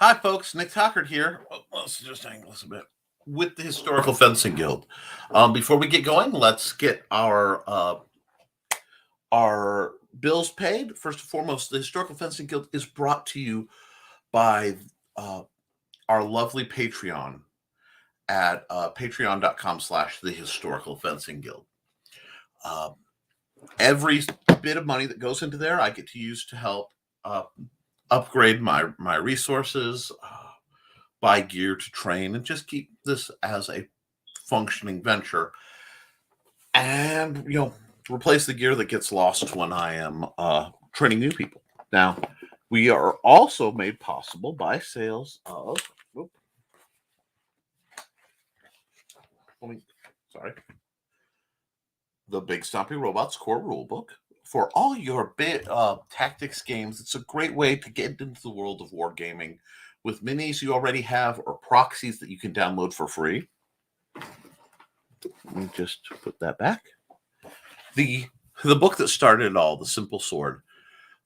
Hi, folks. Nick Tockert here. Let's just angle this a bit with the Historical Fencing Guild. Before we get going, let's get our bills paid. First and foremost, the Historical Fencing Guild is brought to you by our lovely Patreon at patreon.com/the Historical Fencing Guild. Every bit of money that goes into there, I get to use to help upgrade my resources, buy gear to train, and just keep this as a functioning venture. And replace the gear that gets lost when I am training new people. Now, we are also made possible by sales of the Big Stompy Robots core rulebook. For all your tactics games, it's a great way to get into the world of wargaming with minis you already have or proxies that you can download for free. Let me just put that back. The book that started it all, The Simple Sword,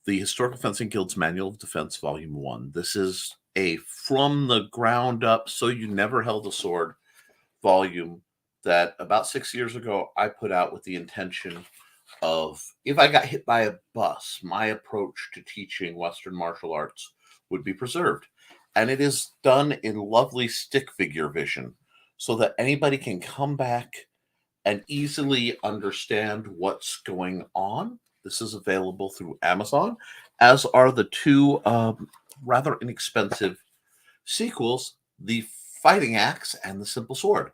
the Historical Fencing Guild's Manual of Defense, Volume 1. This is a from the ground up, so you never held a sword volume that about 6 years ago I put out with the intention of, if I got hit by a bus, my approach to teaching Western martial arts would be preserved. And it is done in lovely stick figure vision so that anybody can come back and easily understand what's going on. This is available through Amazon, as are the two rather inexpensive sequels, The Fighting Axe and The Simple Sword,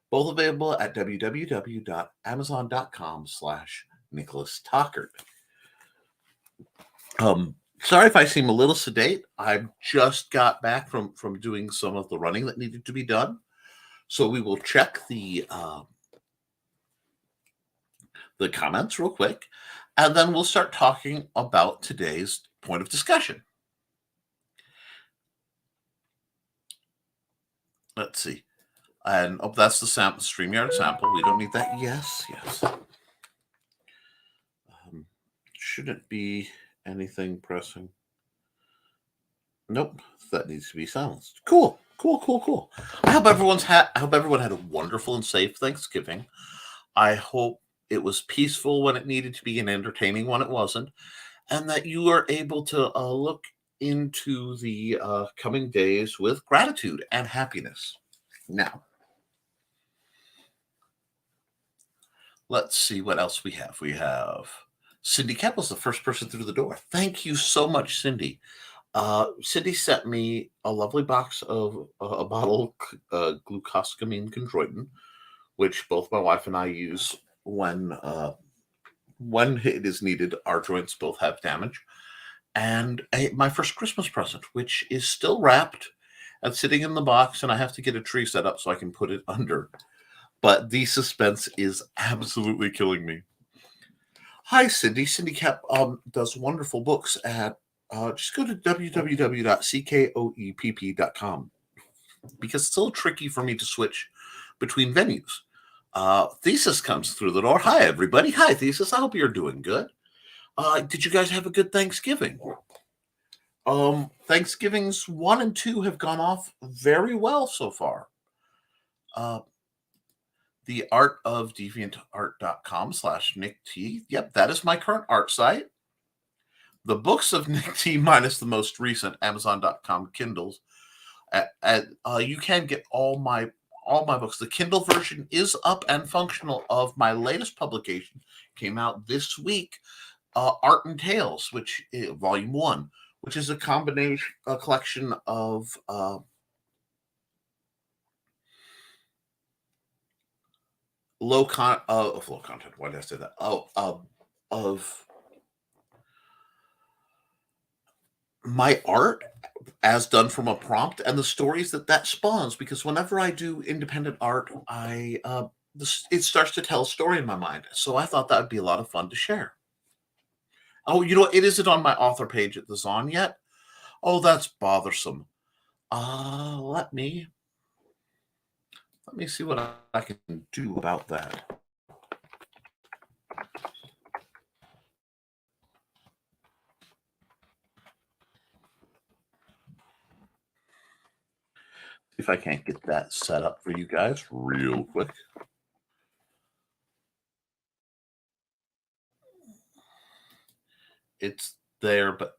both available at www.amazon.com/Nicholas Tockert. Sorry if I seem a little sedate. I just got back from doing some of the running that needed to be done. So we will check the comments real quick, and then we'll start talking about today's point of discussion. Let's see. And that's the StreamYard sample. We don't need that. Yes. Shouldn't be anything pressing. Nope, that needs to be silenced. Cool. I hope everyone had a wonderful and safe Thanksgiving. I hope it was peaceful when it needed to be and entertaining when it wasn't, and that you are able to look into the coming days with gratitude and happiness. Now, let's see what else we have. We have Cindy Kepp was the first person through the door. Thank you so much, Cindy. Cindy sent me a lovely box of a bottle of glucosamine chondroitin, which both my wife and I use when it is needed. Our joints both have damage. And my first Christmas present, which is still wrapped and sitting in the box, and I have to get a tree set up so I can put it under. But the suspense is absolutely killing me. Hi, Cindy. Cindy Kepp does wonderful books at just go to www.ckoepp.com, because it's a little tricky for me to switch between venues. Thesis comes through the door. Hi, everybody. Hi, Thesis. I hope you're doing good. Did you guys have a good Thanksgiving? Thanksgivings 1 and 2 have gone off very well so far. The art of deviantart.com/Nick T. Yep, that is my current art site. The books of Nick T minus the most recent Amazon.com Kindles. You can get all my books. The Kindle version is up and functional of my latest publication. Came out this week, Art and Tales, which is Volume 1, which is a collection of low content. Why did I say that? Of my art as done from a prompt and the stories that spawns. Because whenever I do independent art, it starts to tell a story in my mind. So I thought that would be a lot of fun to share. Oh, it isn't on my author page at the Zon yet. Oh, that's bothersome. Let me see what I can do about that. If I can't get that set up for you guys real quick. It's there, but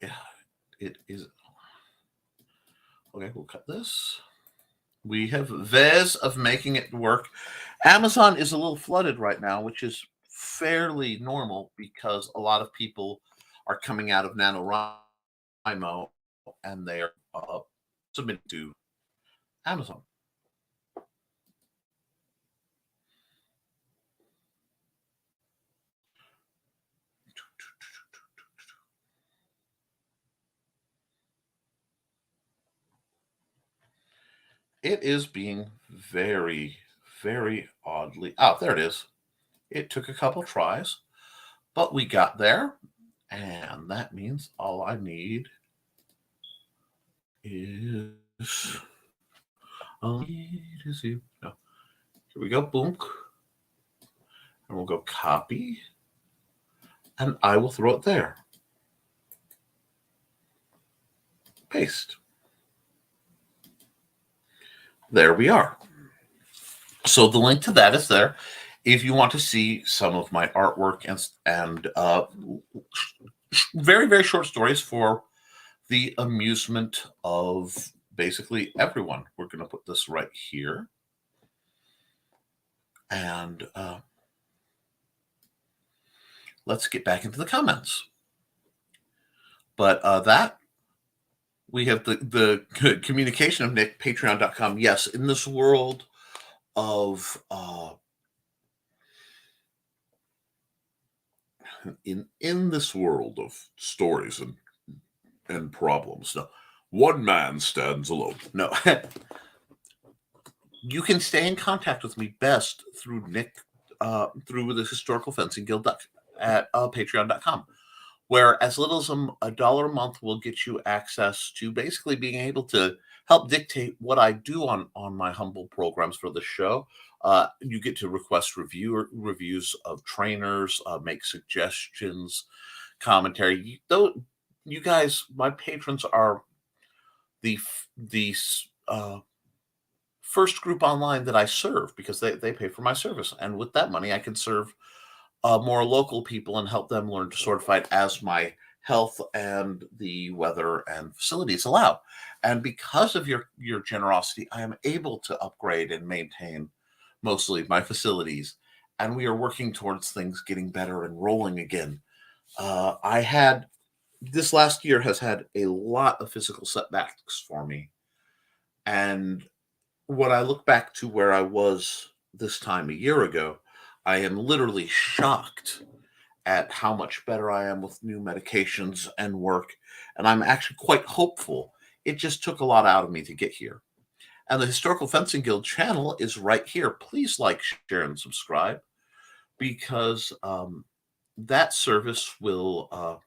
it is. Okay, we'll cut this. We have ways of making it work. Amazon is a little flooded right now, which is fairly normal because a lot of people are coming out of NaNoWriMo and they're submitting to Amazon. It is being very, very oddly. Oh, there it is. It took a couple tries, but we got there. And that means all I need is you. No. Here we go. Boom. And we'll go copy. And I will throw it there. Paste. There we are. So the link to that is there. If you want to see some of my artwork and very, very short stories for the amusement of basically everyone, we're going to put this right here. And let's get back into the comments. But that, we have the communication of Nick, patreon.com. Yes, in this world of in this world of stories and problems. Now, one man stands alone. No. You can stay in contact with me best through Nick, through the Historical Fencing Guild at patreon.com, where as little as $1 a month will get you access to basically being able to help dictate what I do on my humble programs for the show. You get to request reviews of trainers, make suggestions, commentary. You guys, my patrons, are the first group online that I serve because they pay for my service. And with that money, I can serve more local people and help them learn to sword fight as my health and the weather and facilities allow. And because of your generosity, I am able to upgrade and maintain mostly my facilities. And we are working towards things getting better and rolling again. This last year has had a lot of physical setbacks for me. And when I look back to where I was this time a year ago, I am literally shocked at how much better I am with new medications and work. And I'm actually quite hopeful. It just took a lot out of me to get here. And the Historical Fencing Guild channel is right here. Please like, share, and subscribe because that service will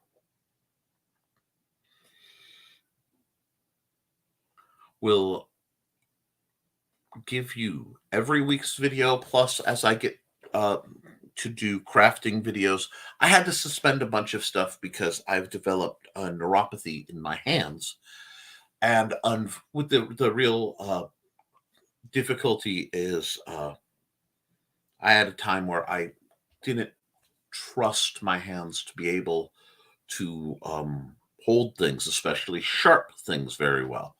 give you every week's video. Plus, as I get to do crafting videos, I had to suspend a bunch of stuff because I've developed a neuropathy in my hands. And with the real difficulty is I had a time where I didn't trust my hands to be able to hold things, especially sharp things, very well.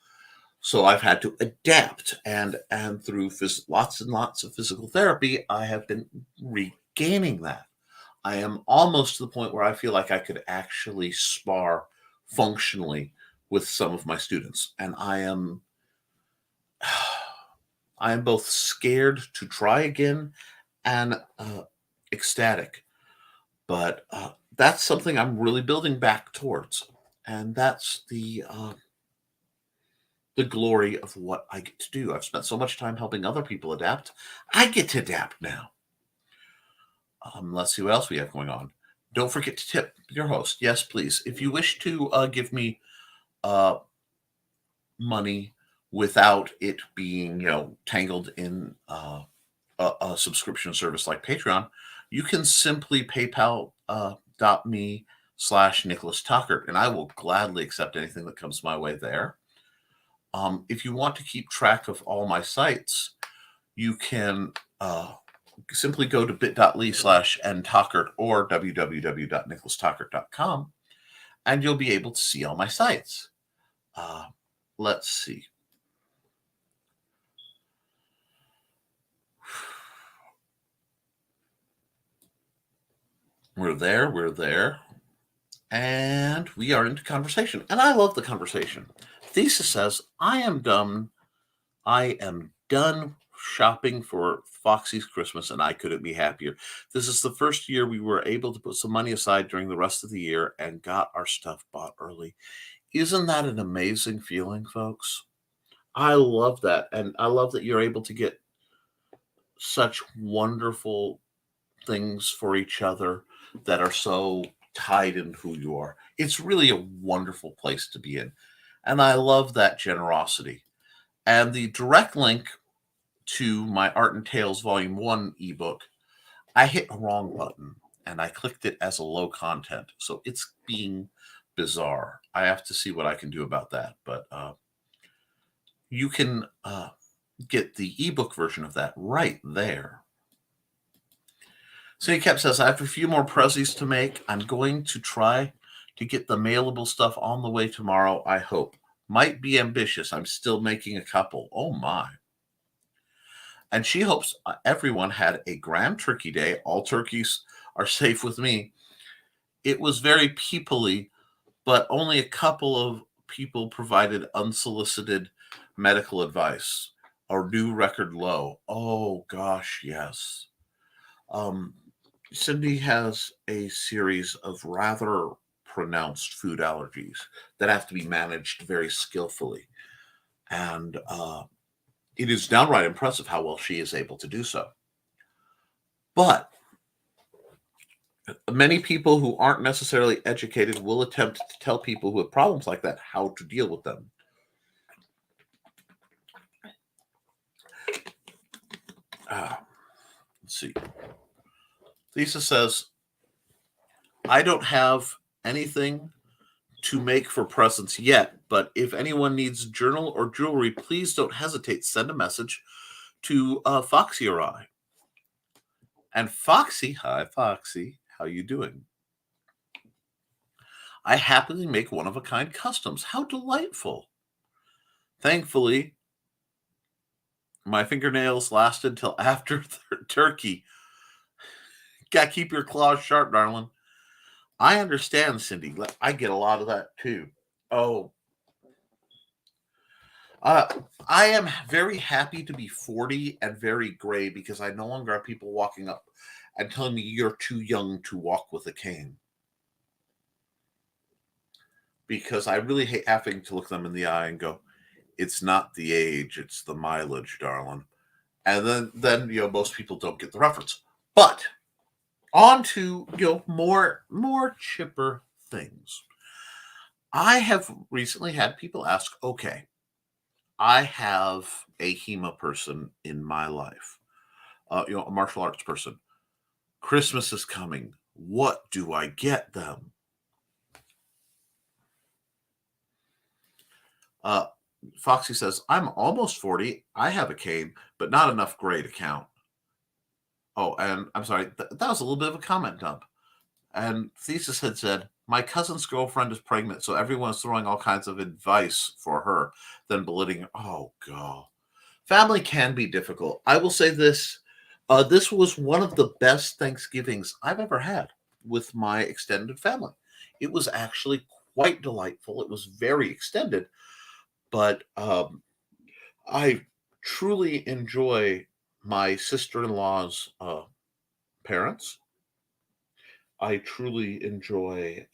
So I've had to adapt, and through lots and lots of physical therapy, I have been regaining that. I am almost to the point where I feel like I could actually spar functionally with some of my students, and I am both scared to try again and ecstatic. But that's something I'm really building back towards, and that's the glory of what I get to do. I've spent so much time helping other people adapt. I get to adapt now. Let's see what else we have going on. Don't forget to tip your host. Yes, please. If you wish to give me money without it being, tangled in a subscription service like Patreon, you can simply PayPal.me/Nicholas Tuckert, and I will gladly accept anything that comes my way there. If you want to keep track of all my sites, you can simply go to bit.ly/ntalkert or www.nicholastalkert.com, and you'll be able to see all my sites. Let's see. We're there, and we are into conversation. And I love the conversation. Thesis says, I am done shopping for Foxy's Christmas, and I couldn't be happier. This is the first year we were able to put some money aside during the rest of the year and got our stuff bought early. Isn't that an amazing feeling, folks? I love that. And I love that you're able to get such wonderful things for each other that are so tied in who you are. It's really a wonderful place to be in. And I love that generosity. And the direct link to my Art and Tales Volume 1 ebook, I hit a wrong button and I clicked it as a low content. So it's being bizarre. I have to see what I can do about that. But you can get the ebook version of that right there. So he kept says, I have a few more prezzies to make. I'm going to try to get the mailable stuff on the way tomorrow, I hope. Might be ambitious. I'm still making a couple. Oh, my. And she hopes everyone had a grand turkey day. All turkeys are safe with me. It was very people-y, but only a couple of people provided unsolicited medical advice. Our new record low. Oh, gosh, yes. Cindy has a series of rather pronounced food allergies that have to be managed very skillfully. And it is downright impressive how well she is able to do so. But many people who aren't necessarily educated will attempt to tell people who have problems like that how to deal with them. Let's see. Lisa says, I don't have anything to make for presents yet, but if anyone needs a journal or jewelry, please don't hesitate. Send a message to Foxy or I. And Foxy, hi Foxy, how you doing? I happily make one-of-a-kind customs. How delightful. Thankfully, my fingernails lasted till after turkey. Gotta keep your claws sharp, darling. I understand, Cindy. I get a lot of that too. Oh, I am very happy to be 40 and very gray because I no longer have people walking up and telling me you're too young to walk with a cane. Because I really hate having to look them in the eye and go, it's not the age, it's the mileage, darling. And then most people don't get the reference. But on to more chipper things. I have recently had people ask, okay, I have a HEMA person in my life, a martial arts person. Christmas is coming. What do I get them? Foxy says, I'm almost 40. I have a cane, but not enough gray to count. Oh, and I'm sorry, that was a little bit of a comment dump. And Thesis had said, my cousin's girlfriend is pregnant, so everyone's throwing all kinds of advice for her, then belittling her. Oh, God. Family can be difficult. I will say this. This was one of the best Thanksgivings I've ever had with my extended family. It was actually quite delightful. It was very extended, but I truly enjoy my sister-in-law's parents. I truly enjoy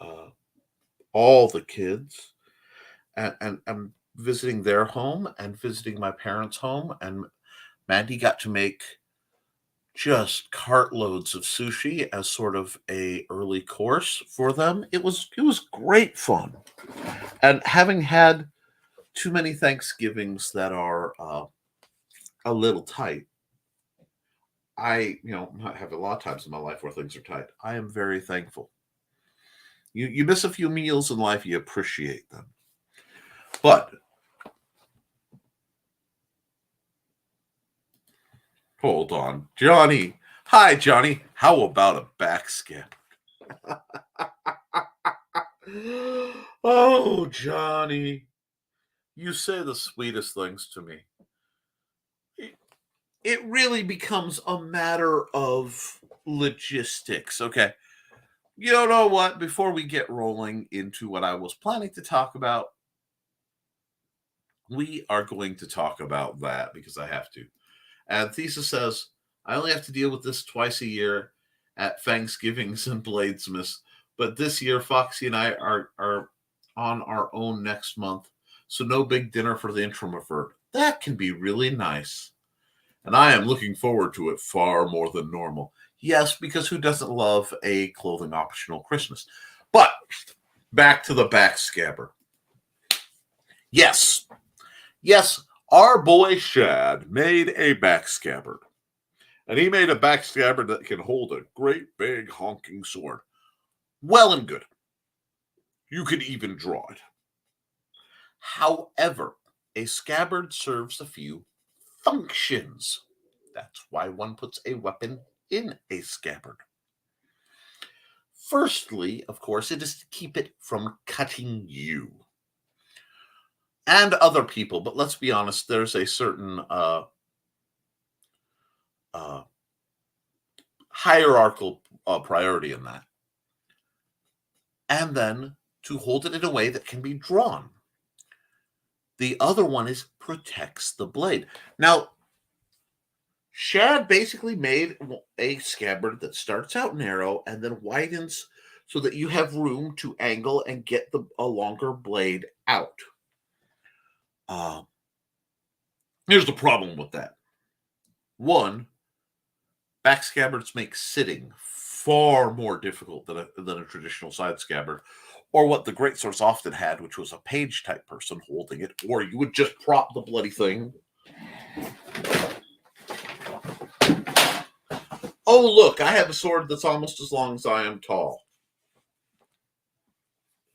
all the kids, and I'm visiting their home and visiting my parents' home. And Mandy got to make just cartloads of sushi as sort of a early course for them. It was great fun, and having had too many Thanksgivings that are a little tight. I have a lot of times in my life where things are tight. I am very thankful. You miss a few meals in life, you appreciate them. But Hold on. Johnny. Hi, Johnny. How about a back scabbard? Oh, Johnny. You say the sweetest things to me. It really becomes a matter of logistics. Okay. You know what? Before we get rolling into what I was planning to talk about, we are going to talk about that because I have to. And Thesis says, I only have to deal with this twice a year at Thanksgivings and Bladesmiths. But this year, Foxy and I are on our own next month. So no big dinner for the introvert. That can be really nice. And I am looking forward to it far more than normal. Yes, because who doesn't love a clothing optional Christmas? But back to the back scabbard. Yes, our boy Shad made a back scabbard. And he made a back scabbard that can hold a great big honking sword. Well and good. You could even draw it. However, a scabbard serves a few functions. That's why one puts a weapon in a scabbard. Firstly, of course, it is to keep it from cutting you and other people. But let's be honest, there's a certain hierarchical priority in that. And then to hold it in a way that can be drawn. The other one is protects the blade. Now, Shad basically made a scabbard that starts out narrow and then widens so that you have room to angle and get a longer blade out. Here's the problem with that. One, back scabbards make sitting far more difficult than a traditional side scabbard, or what the great swords often had, which was a page type person holding it, or you would just prop the bloody thing. Oh, look, I have a sword that's almost as long as I am tall.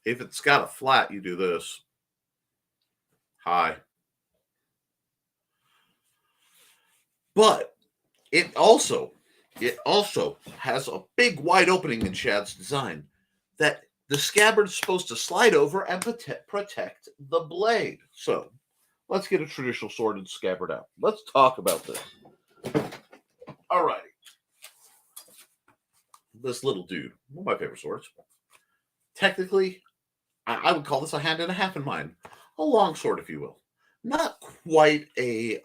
If it's got a flat, you do this. Hi. But it also has a big wide opening in Shad's design that the scabbard is supposed to slide over and protect the blade. So let's get a traditional sword and scabbard out. Let's talk about this. All righty. This little dude, one of my favorite swords. Technically, I would call this a hand and a half in mine. A long sword, if you will. Not quite a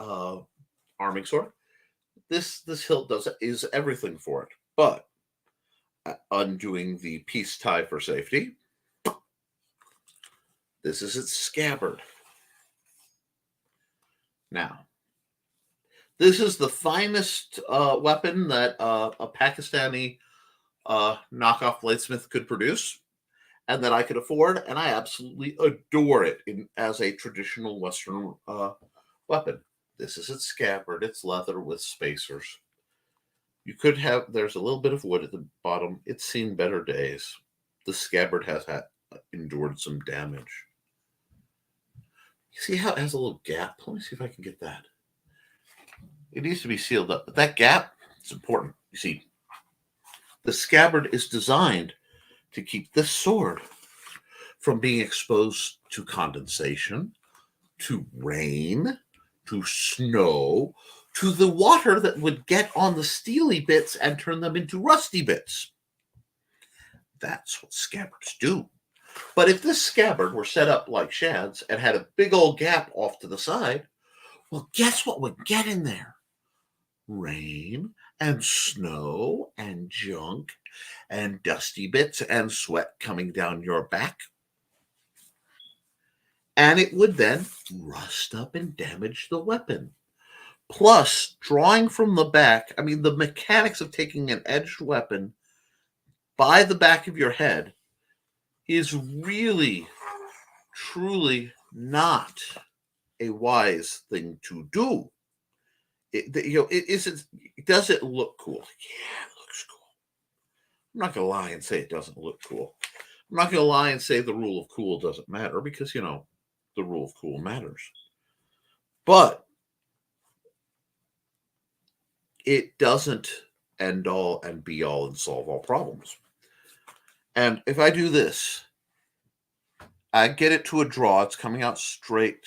arming sword. This hilt is everything for it. But undoing the peace tie for safety, this is its scabbard. Now, this is the finest weapon that a Pakistani knockoff bladesmith could produce and that I could afford, and I absolutely adore it as a traditional Western weapon. This is its scabbard. It's leather with spacers. You could have, there's a little bit of wood at the bottom. It's seen better days. The scabbard has endured some damage. You see how it has a little gap? Let me see if I can get that. It needs to be sealed up, but that gap is important. You see, the scabbard is designed to keep this sword from being exposed to condensation, to rain, to snow, to the water that would get on the steely bits and turn them into rusty bits. That's what scabbards do. But if this scabbard were set up like Shad's and had a big old gap off to the side, well, guess what would get in there? Rain and snow and junk and dusty bits and sweat coming down your back. And it would then rust up and damage the weapon. Plus, drawing from the back, I mean, the mechanics of taking an edged weapon by the back of your head is really, truly not a wise thing to do. It isn't. Does it look cool? Yeah, it looks cool. I'm not going to lie and say it doesn't look cool. I'm not going to lie and say the rule of cool doesn't matter because, the rule of cool matters. But it doesn't end all and be all and solve all problems. And if I do this, I get it to a draw. It's coming out straight.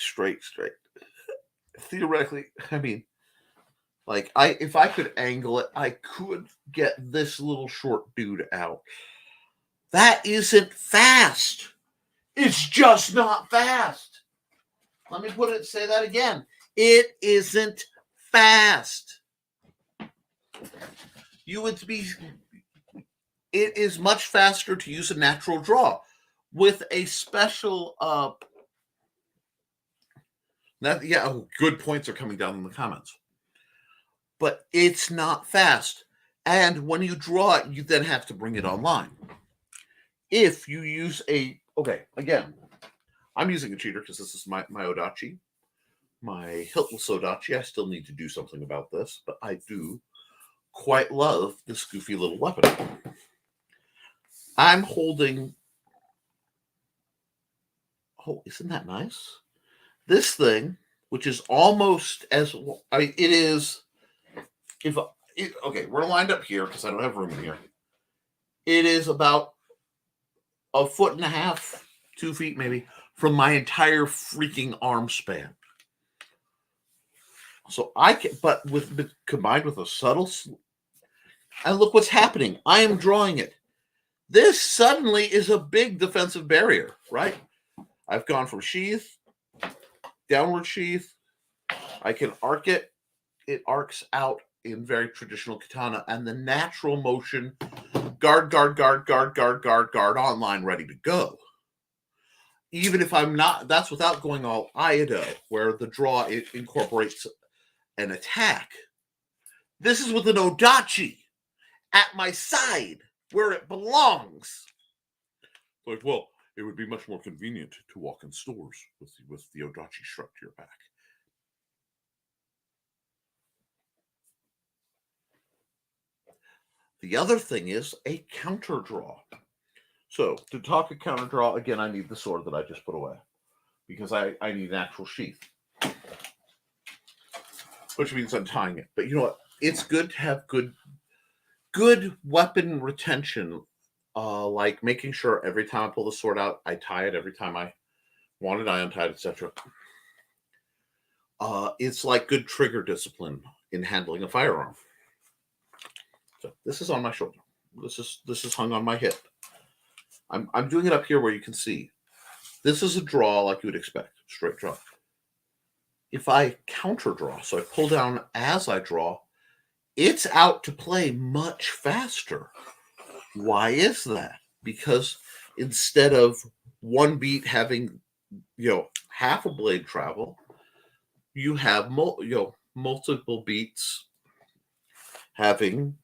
Theoretically, I mean, like if I could angle it, I could get this little short dude out. That isn't fast. It's just not fast. Let me say that again. It isn't fast. It is much faster to use a natural draw with a special good points are coming down in the comments. But it's not fast. And when you draw it, you then have to bring it online. If you use again, I'm using a cheater because this is my Odachi, my hiltless Odachi. I still need to do something about this, but I do quite love this goofy little weapon. I'm holding, isn't that nice? This thing, which is almost as, it is, we're lined up here because I don't have room in here. It is about 1.5 feet, 2 feet maybe, from my entire freaking arm span. So combined with a subtle, and look what's happening. I am drawing it. This suddenly is a big defensive barrier, right? I've gone from sheath, downward sheath. I can arc it. It arcs out in very traditional katana, and the natural motion, guard, online, ready to go. Even if I'm not, that's without going all Iaido, where the draw, it incorporates an attack. This is with an Odachi at my side, where it belongs. Like, well, it would be much more convenient to walk in stores with the Odachi strapped to your back. The other thing is a counter draw. So to talk a counter draw, again, I need the sword that I just put away because I need an actual sheath, which means untying it. But you know what? It's good to have good weapon retention, like making sure every time I pull the sword out, I tie it. Every time I want it, I untie it, etc. It's like good trigger discipline in handling a firearm. So this is on my shoulder. This is hung on my hip. I'm doing it up here where you can see. This is a draw like you would expect, straight draw. If I counter draw, so I pull down as I draw, it's out to play much faster. Why is that? Because instead of one beat having, half a blade travel, you have multiple beats having,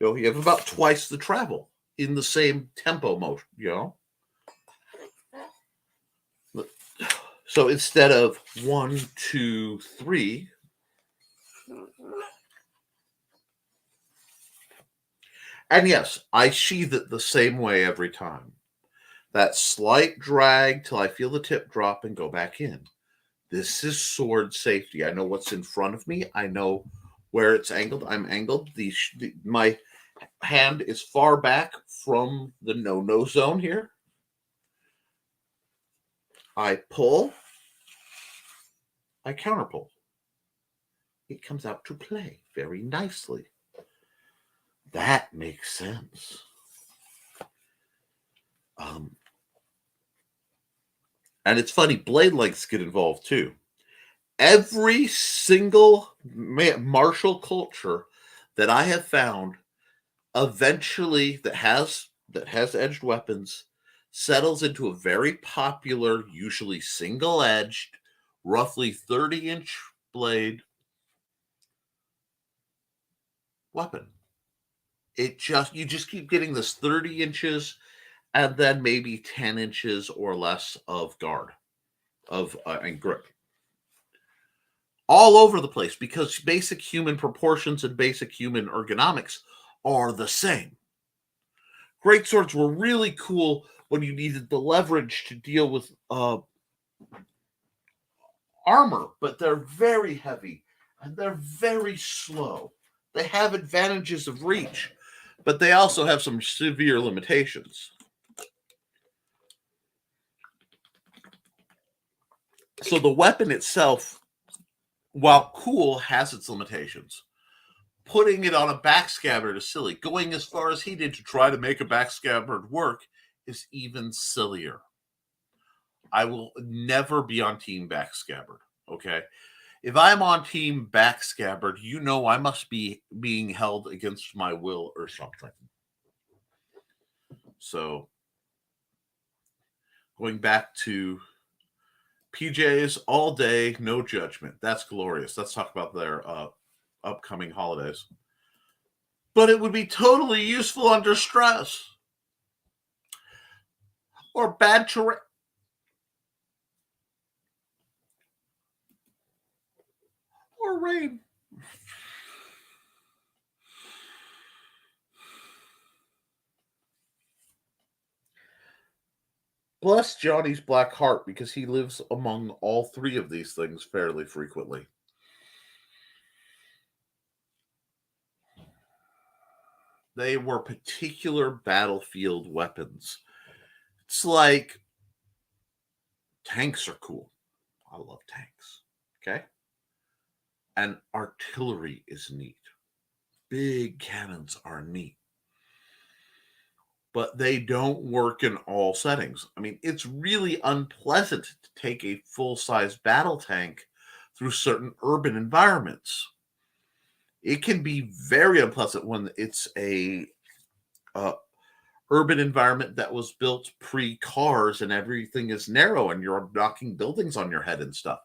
you have about twice the travel in the same tempo motion, So instead of 1, 2, 3, and yes, I sheath it the same way every time. That slight drag till I feel the tip drop and go back in. This is sword safety. I know what's in front of me. I know where it's angled. I'm angled. My hand is far back from the no zone here. I pull. I counter pull. It comes out to play very nicely. That makes sense. And it's funny, blade lengths get involved too. Every single martial culture that I have found eventually that has edged weapons settles into a very popular, usually single-edged, roughly 30-inch blade weapon. You just keep getting this 30 inches and then maybe 10 inches or less of guard and grip. All over the place because basic human proportions and basic human ergonomics are the same. Great swords were really cool when you needed the leverage to deal with armor, but they're very heavy and they're very slow. They have advantages of reach, but they also have some severe limitations. So the weapon itself, while cool, has its limitations. Putting it on a backscabbard is silly. Going as far as he did to try to make a backscabbard work is even sillier. I will never be on team backscabbard, okay? If I'm on team backscabbard, you know I must be being held against my will or something. So, going back to PJs all day, no judgment. That's glorious. Let's talk about their upcoming holidays. But it would be totally useful under stress or bad terrain. Or rain. Bless Johnny's black heart because he lives among all three of these things fairly frequently. They were particular battlefield weapons. It's like tanks are cool. I love tanks. Okay. And artillery is neat. Big cannons are neat. But they don't work in all settings. I mean, it's really unpleasant to take a full-size battle tank through certain urban environments. It can be very unpleasant when it's a urban environment that was built pre-cars and everything is narrow and you're knocking buildings on your head and stuff.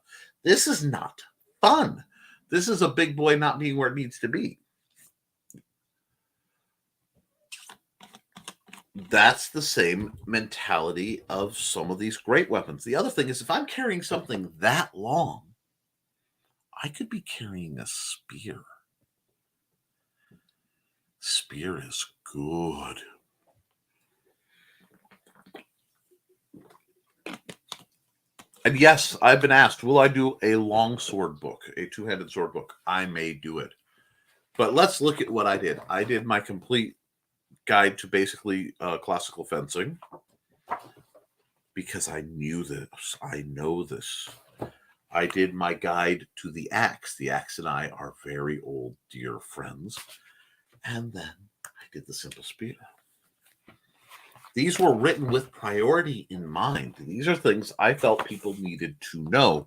This is not fun. This is a big boy not being where it needs to be. That's the same mentality of some of these great weapons. The other thing is, if I'm carrying something that long, I could be carrying a spear. Spear is good. And yes, I've been asked, will I do a long sword book, a two-handed sword book? I may do it. But let's look at what I did. I did my complete guide to basically classical fencing because I knew this. I know this. I did my guide to the axe. The axe and I are very old, dear friends. And then I did the simple spear. These were written with priority in mind. These are things I felt people needed to know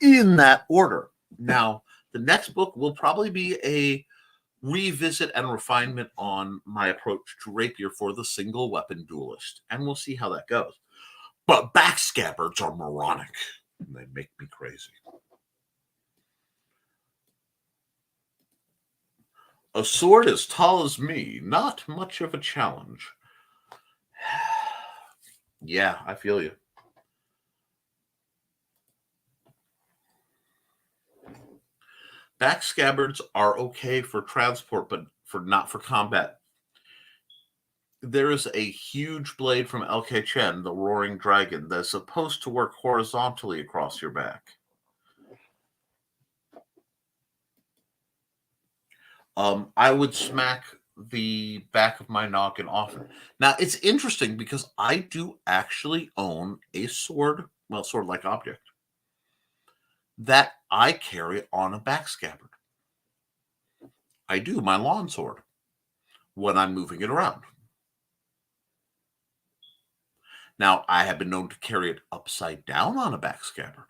in that order. Now, the next book will probably be a revisit and refinement on my approach to rapier for the single weapon duelist, and we'll see how that goes. But backscabbards are moronic, and they make me crazy. A sword as tall as me, not much of a challenge. Yeah, I feel you. Backscabbards are okay for transport, but not for combat. There is a huge blade from LK Chen, the Roaring Dragon, that's supposed to work horizontally across your back. I would smack the back of my noggin often. Now, it's interesting because I do actually own a sword, well, sword-like object, that I carry on a backscabbard. I do, my lawn sword, when I'm moving it around. Now, I have been known to carry it upside down on a backscabbard.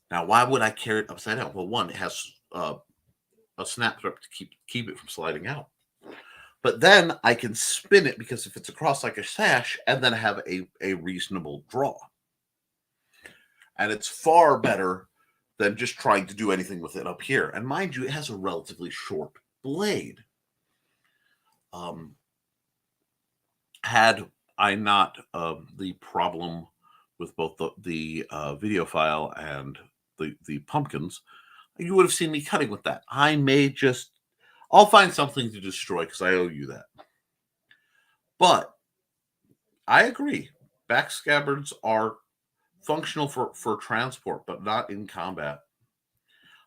Now, why would I carry it upside down? Well, one, it has a snap strap to keep it from sliding out. But then I can spin it because if it's across like a sash, and then have a reasonable draw. And it's far better than just trying to do anything with it up here. And mind you, it has a relatively short blade. Had I not the problem with both the video file and the pumpkins, you would have seen me cutting with that. I'll find something to destroy because I owe you that. But I agree. Backscabbards are functional for transport, but not in combat.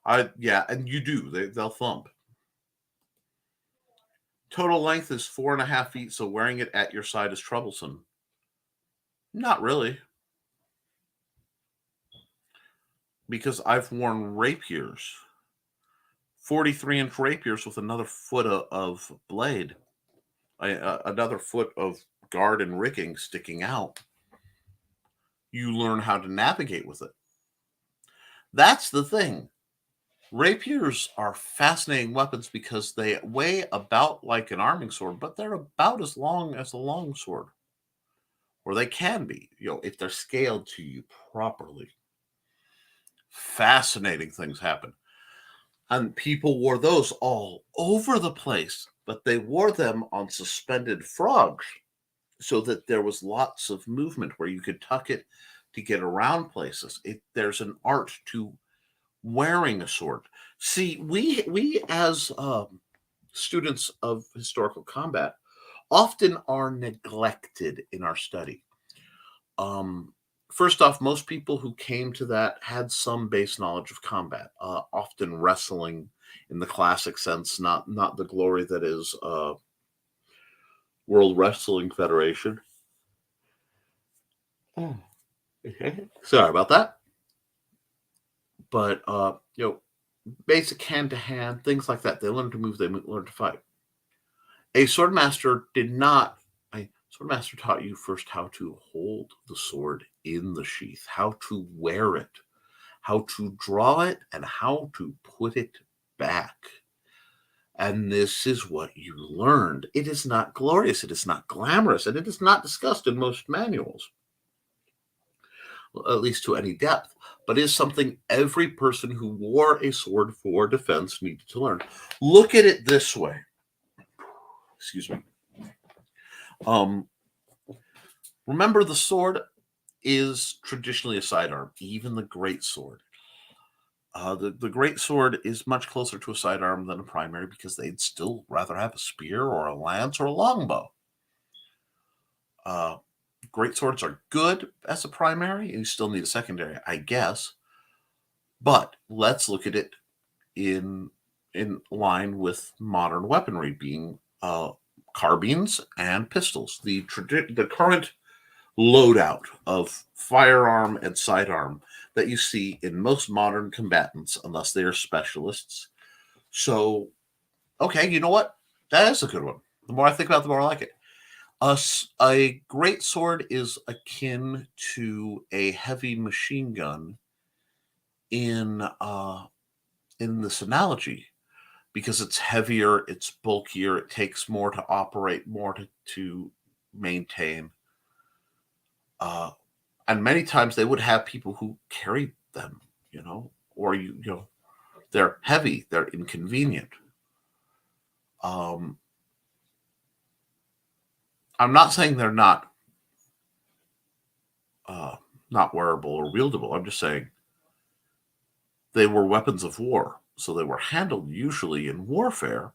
And you do. They'll thump. Total length is 4.5 feet, so wearing it at your side is troublesome. Not really, because I've worn rapiers, 43-inch rapiers with another foot of blade, another foot of guard and rigging sticking out. You learn how to navigate with it. That's the thing. Rapiers are fascinating weapons because they weigh about like an arming sword, but they're about as long as a long sword, or they can be, if they're scaled to you properly. Fascinating things happen. And people wore those all over the place, but they wore them on suspended frogs so that there was lots of movement where you could tuck it to get around places. There's an art to wearing a sword. See, we as students of historical combat often are neglected in our study. First off, most people who came to that had some base knowledge of combat, often wrestling in the classic sense, not the glory that is World Wrestling Federation. Oh. Sorry about that. But basic hand-to-hand, things like that. They learn to move, they learn to fight. A swordmaster did not. A swordmaster taught you first how to hold the sword in the sheath, how to wear it, how to draw it, and how to put it back. And this is what you learned. It is not glorious, it is not glamorous, and it is not discussed in most manuals, at least to any depth, but is something every person who wore a sword for defense needed to learn. Look at it this way. Excuse me. Remember, the sword is traditionally a sidearm, even the great sword. The great sword is much closer to a sidearm than a primary because they'd still rather have a spear or a lance or a longbow. Great swords are good as a primary, and you still need a secondary, I guess. But let's look at it in line with modern weaponry, being carbines and pistols. The current loadout of firearm and sidearm that you see in most modern combatants, unless they are specialists. So, okay, you know what? That is a good one. The more I think about it, the more I like it. A great sword is akin to a heavy machine gun in this analogy, because it's heavier, it's bulkier, it takes more to operate, more to maintain. And many times they would have people who carried them, or they're heavy, they're inconvenient. I'm not saying they're not wearable or wieldable. I'm just saying they were weapons of war, so they were handled usually in warfare,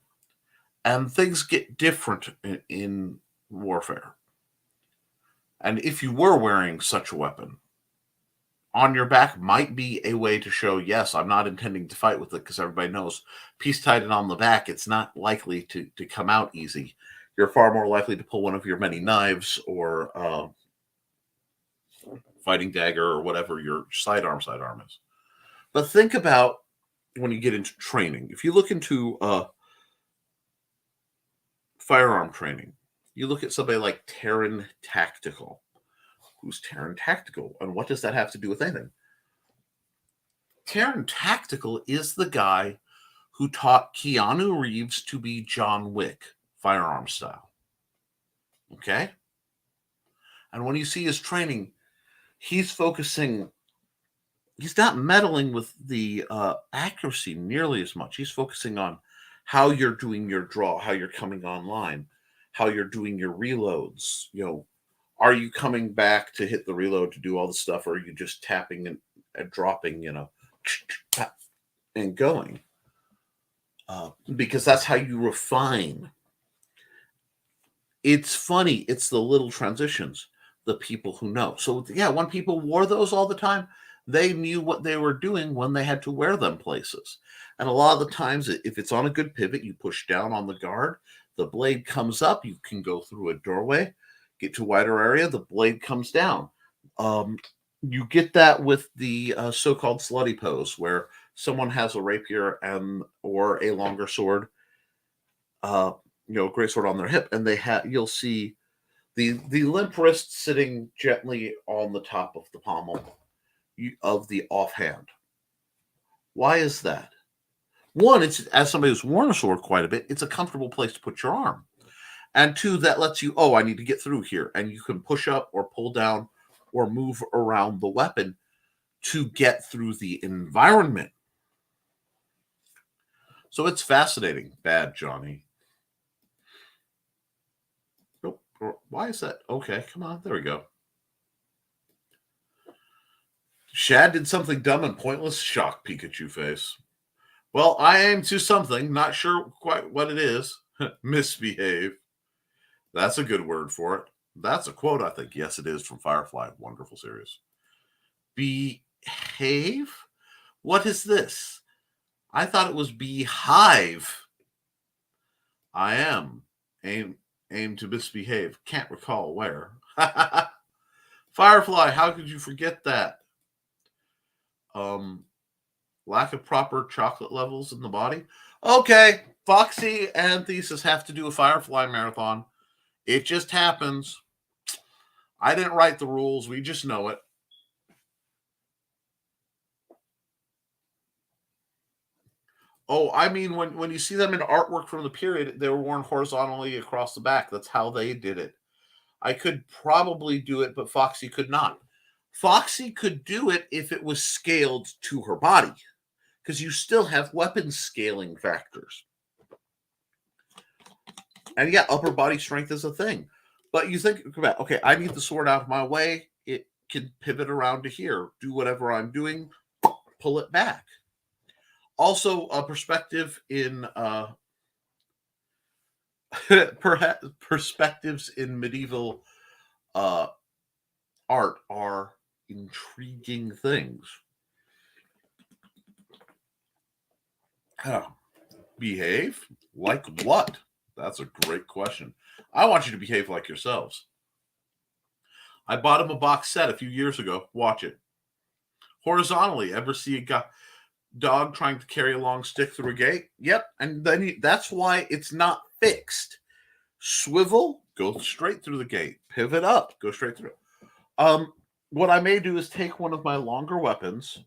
and things get different in warfare. And if you were wearing such a weapon, on your back might be a way to show, yes, I'm not intending to fight with it, because everybody knows piece tied on the back, it's not likely to come out easy. You're far more likely to pull one of your many knives or fighting dagger or whatever your sidearm is. But think about when you get into training. If you look into firearm training, you look at somebody like Terran Tactical. Who's Terran Tactical? And what does that have to do with anything? Terran Tactical is the guy who taught Keanu Reeves to be John Wick, firearm style. Okay? And when you see his training, he's not meddling with the accuracy nearly as much. He's focusing on how you're doing your draw, how you're coming online, how you're doing your reloads. Are you coming back to hit the reload to do all the stuff, or are you just tapping and dropping, and going? Because that's how you refine. It's funny. It's the little transitions, the people who know. So, yeah, when people wore those all the time, they knew what they were doing when they had to wear them places. And a lot of the times, if it's on a good pivot, you push down on the guard, The blade comes up. You can go through a doorway, get to a wider area. The blade comes down. You get that with the so-called slutty pose, where someone has a rapier or a longer sword, great sword on their hip, and you'll see the limp wrist sitting gently on the top of the pommel of the offhand. Why is that? One, it's, as somebody who's worn a sword quite a bit, it's a comfortable place to put your arm. And two, that lets you, I need to get through here. And you can push up or pull down or move around the weapon to get through the environment. So it's fascinating. Bad, Johnny. Nope. Why is that? Okay, come on. There we go. Shad did something dumb and pointless. Shock Pikachu face. Well, I aim to something. Not sure quite what it is. Misbehave. That's a good word for it. That's a quote, I think. Yes, it is from Firefly. Wonderful series. Behave? What is this? I thought it was beehive. I am. Aim to misbehave. Can't recall where. Firefly, how could you forget that? Lack of proper chocolate levels in the body. Okay, Foxy and Thesis have to do a Firefly marathon. It just happens. I didn't write the rules. We just know it. Oh, I mean, when you see them in artwork from the period, they were worn horizontally across the back. That's how they did it. I could probably do it, but Foxy could not. Foxy could do it if it was scaled to her body, because you still have weapon scaling factors. And yeah, upper body strength is a thing. But you think about, okay, I need the sword out of my way. It can pivot around to here, do whatever I'm doing, pull it back. Also, a perspective in perspectives in medieval art are intriguing things. Behave? Like what? That's a great question. I want you to behave like yourselves. I bought him a box set a few years ago. Watch it. Horizontally, ever see a dog trying to carry a long stick through a gate? Yep. And then that's why it's not fixed. Swivel, go straight through the gate. Pivot up, go straight through. What I may do is take one of my longer weapons,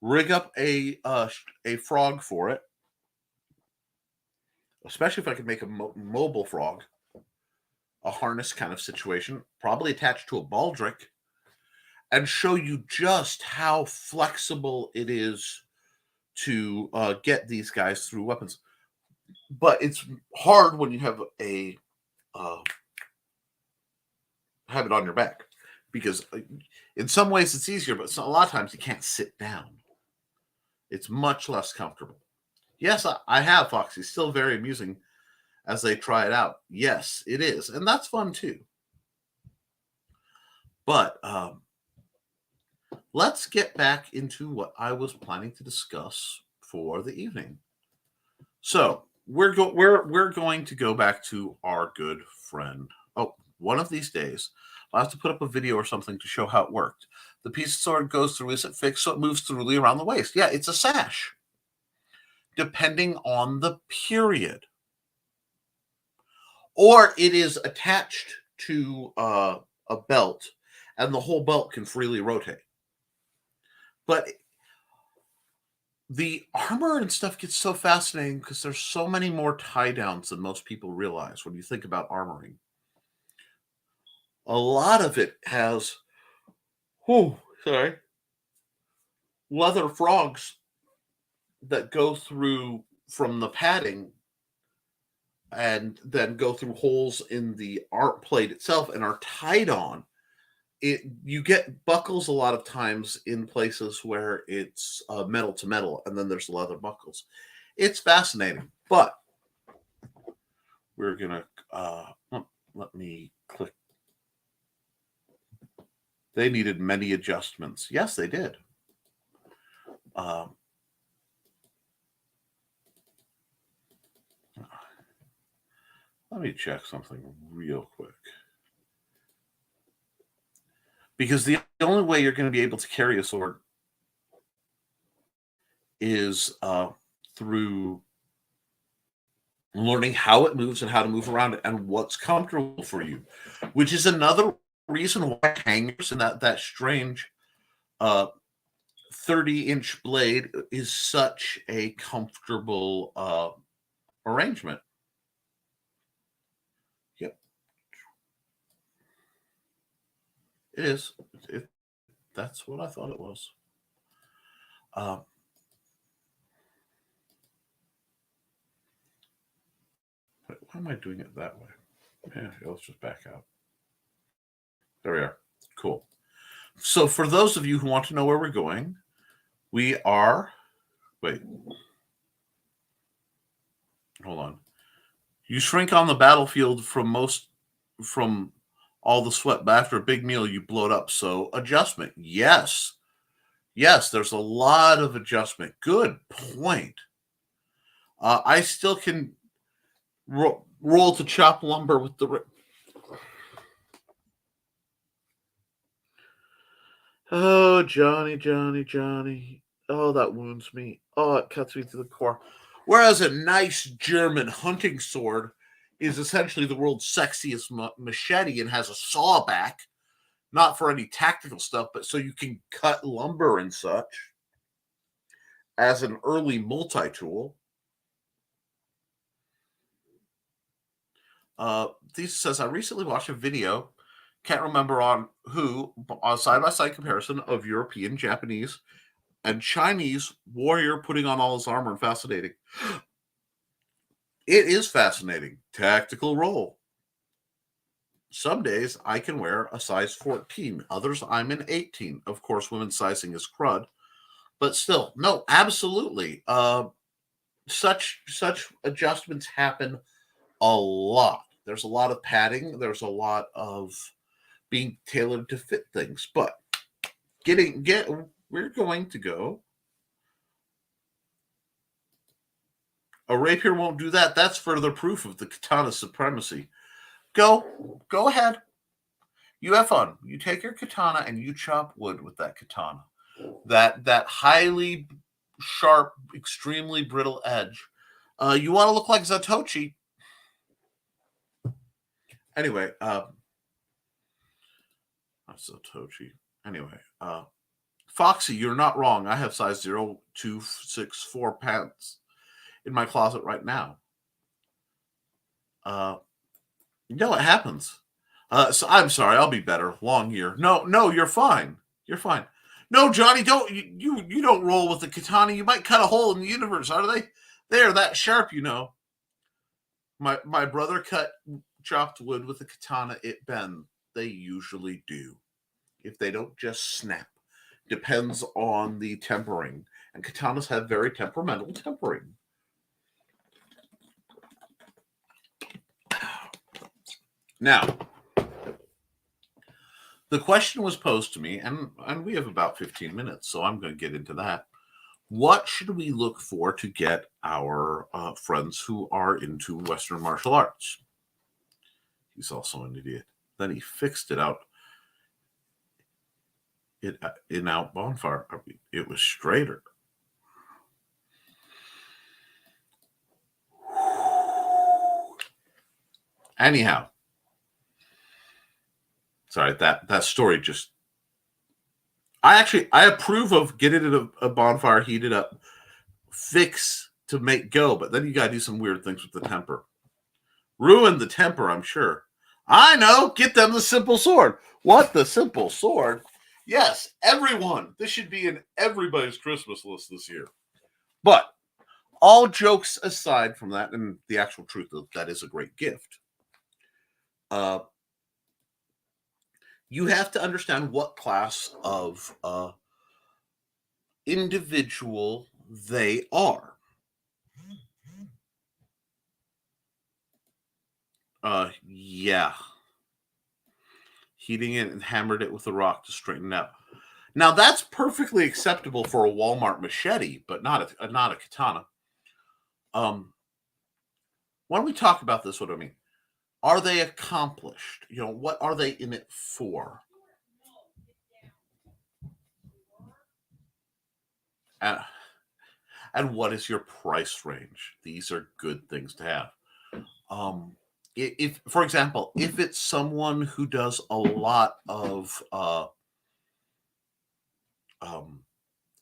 rig up a frog for it, especially if I could make a mobile frog, a harness kind of situation, probably attached to a baldric, and show you just how flexible it is to get these guys through weapons. But it's hard when you have have it on your back, because in some ways it's easier, but a lot of times you can't sit down. It's much less comfortable. Yes, I have Foxy. Still very amusing as they try it out. Yes, it is. And that's fun too. But let's get back into what I was planning to discuss for the evening. So we're going to go back to our good friend. Oh, one of these days, I'll have to put up a video or something to show how it worked. The piece of sword goes through, is it fixed so it moves throughly around the waist? Yeah, it's a sash, depending on the period. Or it is attached to a belt, and the whole belt can freely rotate. But the armor and stuff gets so fascinating because there's so many more tie downs than most people realize when you think about armoring. A lot of it has, leather frogs that go through from the padding and then go through holes in the art plate itself and are tied on. You get buckles a lot of times in places where it's metal to metal, and then there's leather buckles. It's fascinating, but we're gonna let me click. They needed many adjustments. Yes, they did. Let me check something real quick. Because the only way you're going to be able to carry a sword is through learning how it moves and how to move around it and what's comfortable for you, which is another reason why hangers and that strange 30-inch blade is such a comfortable arrangement. Yep. It is. That's what I thought it was. Why am I doing it that way? Yeah, let's just back out. There we are. Cool. So for those of you who want to know where we're going, we are... Wait. Hold on. You shrink on the battlefield from all the sweat, but after a big meal, you blow it up. So adjustment. Yes. Yes, there's a lot of adjustment. Good point. I still can roll to chop lumber with the... Oh, Johnny, Johnny, Johnny. Oh, that wounds me. Oh, it cuts me to the core. Whereas a nice German hunting sword is essentially the world's sexiest machete and has a saw back, not for any tactical stuff, but so you can cut lumber and such as an early multi-tool. These says, I recently watched a video, can't remember on who, on side-by-side comparison of European, Japanese, and Chinese warrior putting on all his armor, and fascinating. It is fascinating. Tactical role. Some days I can wear a size 14. Others I'm an 18. Of course, women's sizing is crud. But still, no, absolutely. Such adjustments happen a lot. There's a lot of padding. There's a lot of being tailored to fit things. But we're going to go. A rapier won't do that. That's further proof of the katana's supremacy. Go ahead. You have fun. You take your katana and you chop wood with that katana. That highly sharp, extremely brittle edge. You want to look like Zatoichi. Anyway, Zatoichi. Anyway, Foxy, you're not wrong. I have size 0264 pants in my closet right now. No, it happens. So I'm sorry. I'll be better. Long year. No, you're fine. You're fine. No, Johnny, don't you don't roll with the katana. You might cut a hole in the universe. Are they're that sharp, you know? My brother chopped wood with a katana. It bends. They usually do. If they don't just snap. Depends on the tempering. And katanas have very temperamental tempering. Now, the question was posed to me, and we have about 15 minutes, so I'm going to get into that. What should we look for to get our friends who are into Western martial arts? He's also an idiot. Then he fixed it out. In out bonfire. I mean, it was straighter. Anyhow. Sorry, that story just... I approve of getting it a bonfire, heated up, fix to make go, but then you got to do some weird things with the temper. Ruin the temper, I'm sure. I know. Get them the simple sword. What? The simple sword? Yes, everyone. This should be in everybody's Christmas list this year. But all jokes aside from that, and the actual truth that is a great gift, you have to understand what class of individual they are. Yeah. Heating it and hammered it with a rock to straighten it out. Now, that's perfectly acceptable for a Walmart machete, but not a katana. When we talk about this, what do I mean? Are they accomplished? What are they in it for? And, and what is your price range? These are good things to have. If, for example, if it's someone who does a lot of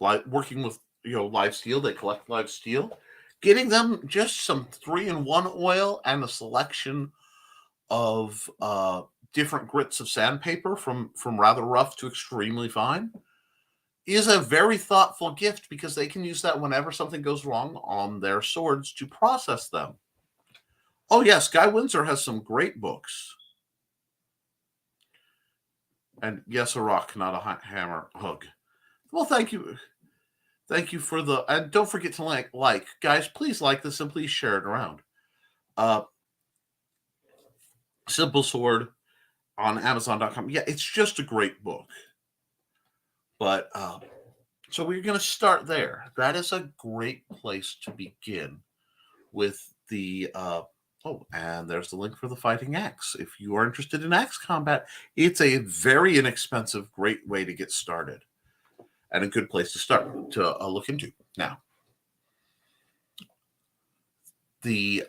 like working with live steel, they collect live steel, getting them just some 3-in-1 oil and a selection of different grits of sandpaper from rather rough to extremely fine is a very thoughtful gift, because they can use that whenever something goes wrong on their swords to process them. Oh yes, Guy Windsor has some great books. And yes, a rock, not a hammer. Hug. Well, thank you. Thank you for the, and don't forget to like. Guys, please like this and please share it around. Simple Sword on Amazon.com. Yeah, it's just a great book. But so we're going to start there. That is a great place to begin with the oh, and there's the link for the Fighting Axe. If you are interested in axe combat, it's a very inexpensive, great way to get started, and a good place to start to look into. Now, the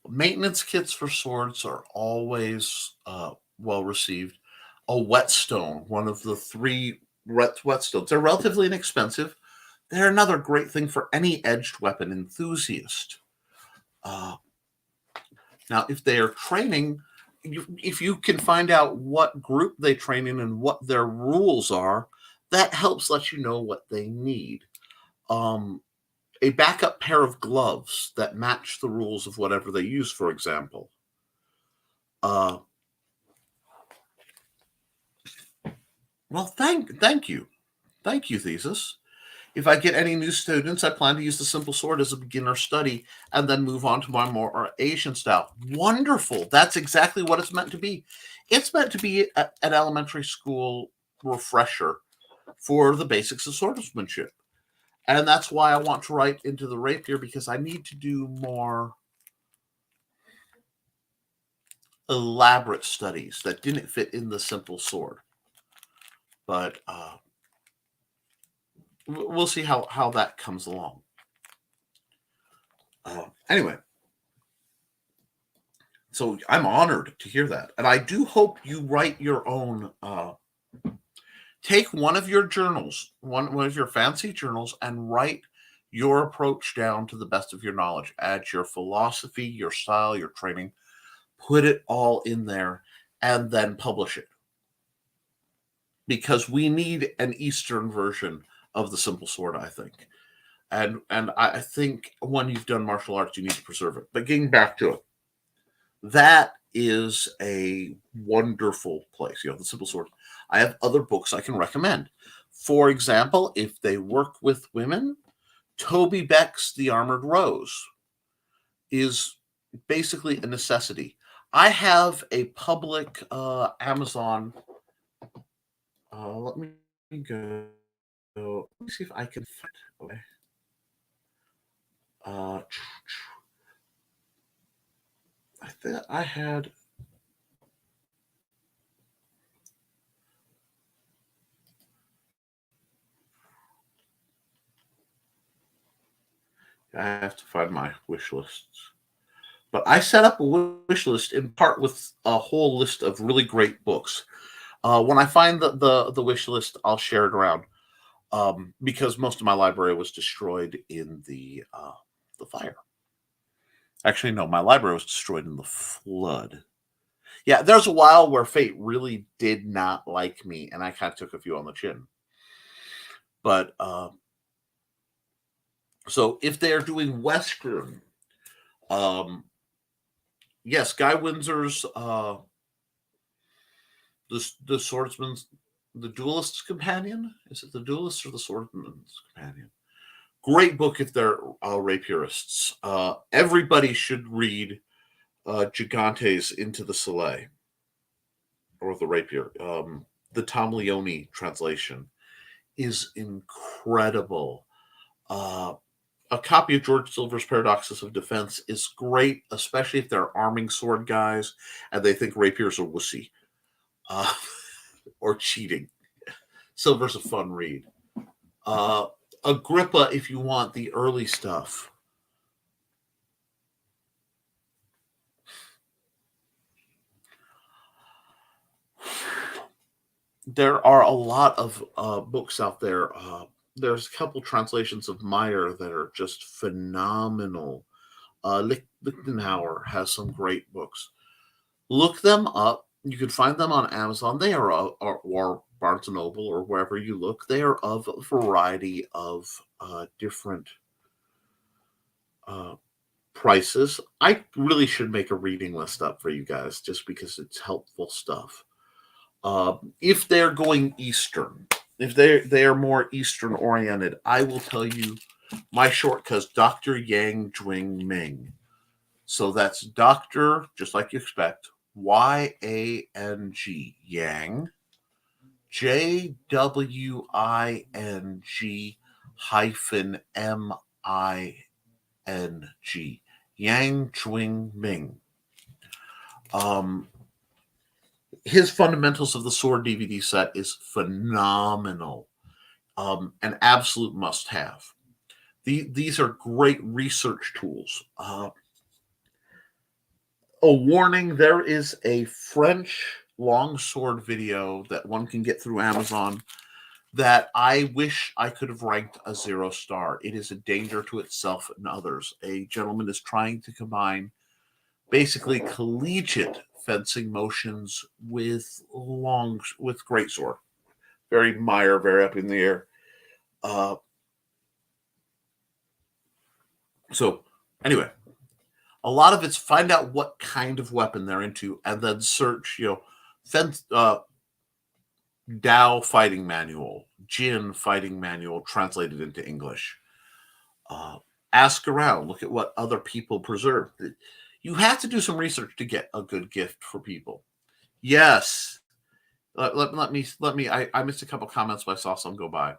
maintenance kits for swords are always well received. A whetstone, one of the 3 whetstones, they're relatively inexpensive. They're another great thing for any edged weapon enthusiast. Now, if they are training, if you can find out what group they train in and what their rules are, that helps let you know what they need. A backup pair of gloves that match the rules of whatever they use, for example. Well, thank you. Thank you, Thesis. If I get any new students, I plan to use the simple sword as a beginner study and then move on to my more Asian style. Wonderful. That's exactly what it's meant to be. It's meant to be an elementary school refresher for the basics of swordsmanship. And that's why I want to write into the rapier, because I need to do more elaborate studies that didn't fit in the simple sword. But we'll see how that comes along. Anyway, so I'm honored to hear that, and I do hope you write your own. Take one of your journals, one of your fancy journals, and write your approach down to the best of your knowledge. Add your philosophy, your style, your training. Put it all in there, and then publish it. Because we need an Eastern version of the simple sword, I think. And I think when you've done martial arts, you need to preserve it. But getting back to it, that is a wonderful place. The simple sword. I have other books I can recommend. For example, if they work with women, Toby Beck's The Armored Rose is basically a necessity. I have a public Amazon. Let me go. Let me see if I can find it. I think I had. I have to find my wish lists. But I set up a wish list in part with a whole list of really great books. When I find the wish list, I'll share it around. Because most of my library was destroyed in the fire. Actually, no, my library was destroyed in the flood. Yeah, there's a while where fate really did not like me, and I kind of took a few on the chin. But so if they're doing Western, yes, Guy Windsor's the Swordsman's, the Duelist's Companion. Is it the Duelist or the Swordsman's Companion? Great book if they're rapierists. Everybody should read Gigante's Into the Soleil, or the Rapier. The Tom Leone translation is incredible. a copy of George Silver's Paradoxes of Defense is great, especially if they're arming sword guys and they think rapiers are wussy uh, or cheating. Silver's a fun read. Uh, Agrippa, if you want the early stuff. There are a lot of books out there. There's a couple translations of Meyer that are just phenomenal. Lichtenauer has some great books. Look them up. You can find them on Amazon. They are or Barnes and Noble or wherever you look. They are of a variety of different prices. I really should make a reading list up for you guys just because it's helpful stuff. If they're going Eastern, if they are more Eastern oriented, I will tell you my shortcut, Dr. Yang Jwing Ming. So that's Doctor, just like you expect, Y-A-N-G, Yang, Jwing hyphen M-I-N-G, Yang Jwing Ming. His Fundamentals of the Sword DVD set is phenomenal. An absolute must-have. These are great research tools. A warning, there is a French longsword video that one can get through Amazon that I wish I could have ranked a 0 star. It is a danger to itself and others. A gentleman is trying to combine basically collegiate fencing motions with greatsword. Very Meyer, very up in the air. So anyway, a lot of it's find out what kind of weapon they're into and then search, Dao fighting manual, Jin fighting manual translated into English. Ask around, look at what other people preserve. You have to do some research to get a good gift for people. Yes. Let me. I missed a couple comments, but I saw some go by.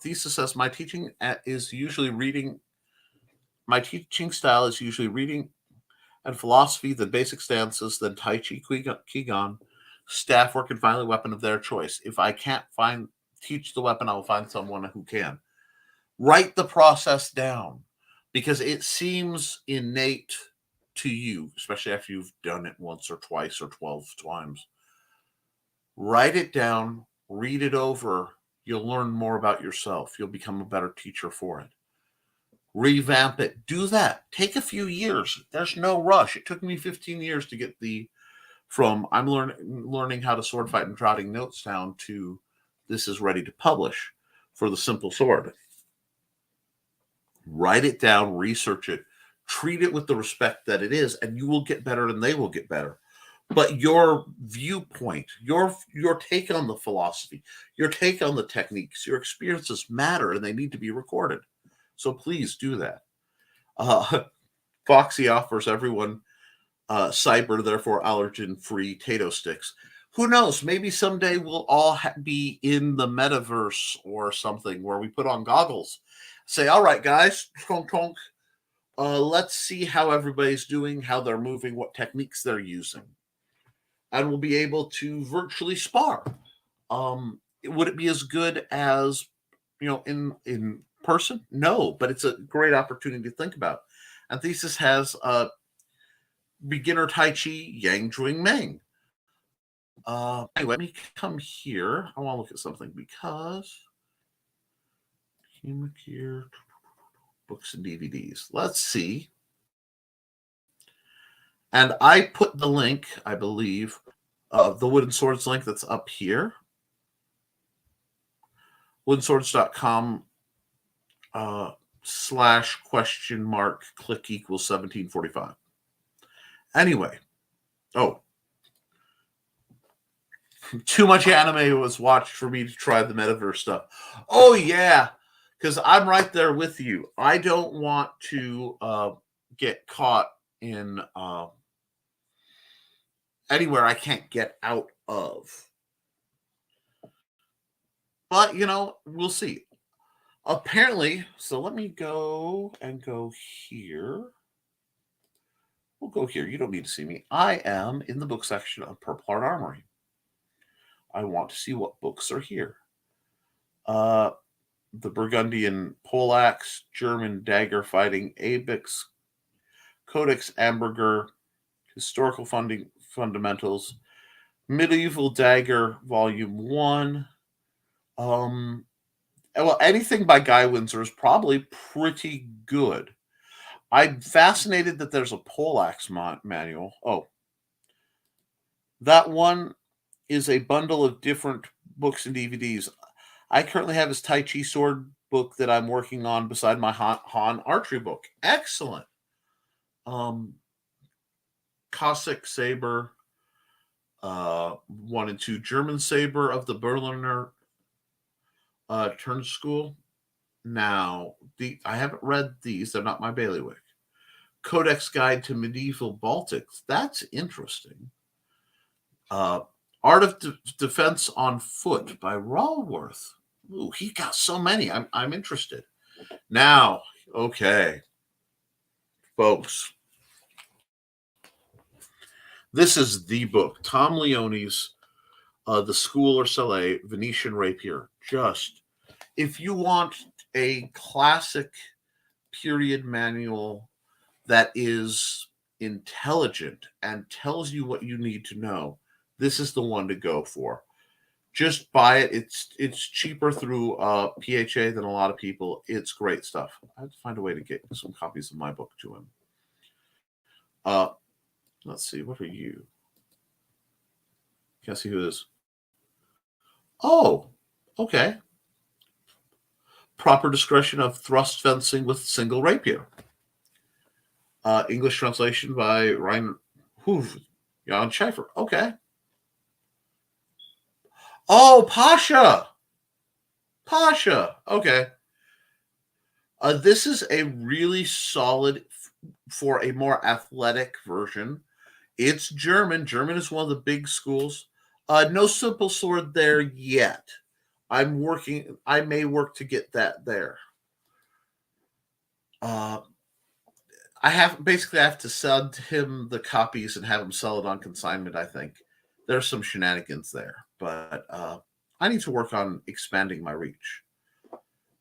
Thesis says my teaching is usually reading. My teaching style is usually reading and philosophy, then basic stances, then Tai Chi, Qigong, staff work, and finally weapon of their choice. If I can't teach the weapon, I will find someone who can. Write the process down because it seems innate to you, especially after you've done it once or twice or 12 times. Write it down, read it over. You'll learn more about yourself. You'll become a better teacher for it. Revamp it. Do that. Take a few years. There's no rush. It took me 15 years to get from I'm learning how to sword fight and jotting notes down to this is ready to publish for the simple sword. Write it down, research it, treat it with the respect that it is, and you will get better and they will get better. But your viewpoint, your take on the philosophy, your take on the techniques, your experiences matter and they need to be recorded. So please do that. Foxy offers everyone cyber, therefore allergen-free Tato sticks. Who knows? Maybe someday we'll all be in the metaverse or something where we put on goggles. Say, all right, guys, tonk, tonk. Let's see how everybody's doing, how they're moving, what techniques they're using. And we'll be able to virtually spar. Would it be as good as, in person? No, but it's a great opportunity to think about. And Thesis has beginner Tai Chi, Yang Jwing Meng. Anyway, let me come here. I want to look at something because here, books and DVDs. Let's see. And I put the link, I believe, the Wooden Swords link that's up here. woodenswords.com / click equals 1745. Anyway, too much anime was watched for me to try the metaverse stuff. Oh yeah, because I'm right there with you. I don't want to get caught in anywhere I can't get out of. But we'll see. Apparently, so let me go here. We'll go here. You don't need to see me. I am in the book section of Purple Heart Armory. I want to see what books are here. The Burgundian Poleaxe, German Dagger Fighting, Abex, Codex Amberger, Historical Fundamentals, Medieval Dagger Volume 1. Well, anything by Guy Windsor is probably pretty good. I'm fascinated that there's a Poleaxe manual. Oh, that one is a bundle of different books and DVDs. I currently have his Tai Chi sword book that I'm working on beside my Han archery book. Excellent. Cossack saber, 1 and 2 German saber of the Berliner Turn School. Now, I haven't read these. They're not my bailiwick. Codex Guide to Medieval Baltics. That's interesting. Art of Defense on Foot by Raworth. Ooh, he got so many. I'm interested. Now, okay, folks. This is the book. Tom Leone's The School or Soleil, Venetian Rapier. Just, if you want a classic period manual that is intelligent and tells you what you need to know, this is the one to go for. Just buy it. It's cheaper through PHA than a lot of people. It's great stuff. I have to find a way to get some copies of my book to him. Let's see. What are you? Can't see who it is. Oh, okay. Proper Discretion of Thrust Fencing with Single Rapier. English translation by Ryan Jan Schiffer. Okay. Oh, Pasha. Okay. This is a really solid for a more athletic version. It's German. German is one of the big schools. No simple sword there yet. I may work to get that there. I have to send him the copies and have him sell it on consignment. I think there's some shenanigans there, but I need to work on expanding my reach.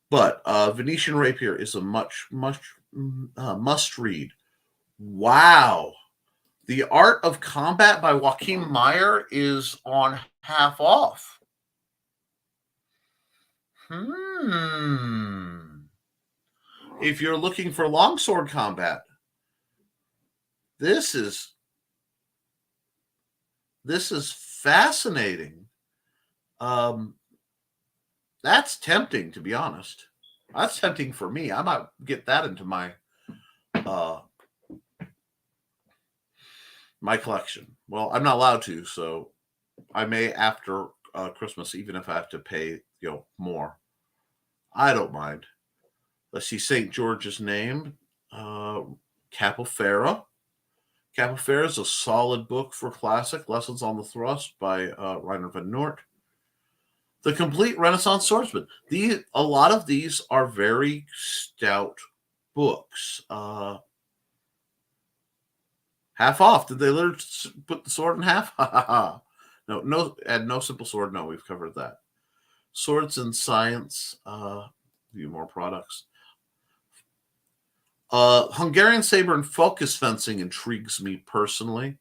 But Venetian Rapier is a much must read. Wow. The Art of Combat by Joachim Meyer is on half off. If you're looking for longsword combat, this is fascinating. That's tempting, to be honest. That's tempting for me. I might get that into my my collection. Well, I'm not allowed to, so I may after Christmas, even if I have to pay more. I don't mind. Let's see St. George's name. Capoferra. Capoferra is a solid book for classic. Lessons on the Thrust by Reiner van Noort. The Complete Renaissance Swordsman. A lot of these are very stout books. Half off. Did they literally put the sword in half? No, and No Simple Sword. No, we've covered that. Swords and Science. View more products. Hungarian Saber and Focus Fencing intrigues me personally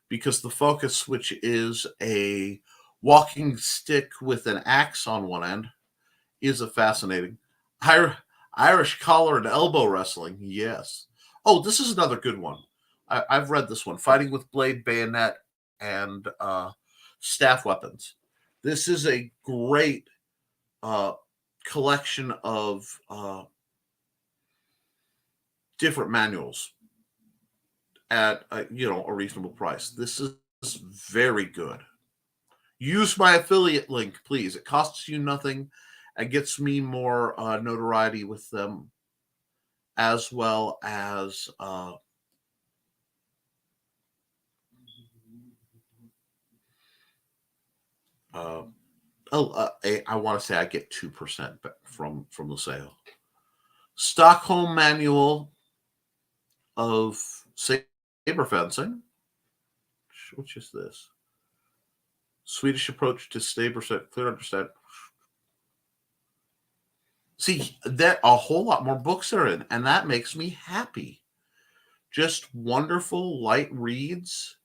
because the focus, which is a walking stick with an axe on one end, is a fascinating. Irish collar and elbow wrestling. Yes. Oh, this is another good one. I've read this one. Fighting with Blade, Bayonet, and Staff Weapons. This is a great collection of different manuals at a reasonable price. This is very good. Use my affiliate link, please. It costs you nothing and gets me more notoriety with them, as well as I want to say I get 2% from the sale. Stockholm Manual of Saber Fencing. Which is this? Swedish Approach to Saber Clear Understand. See, that a whole lot more books are in, and that makes me happy. Just wonderful, light reads.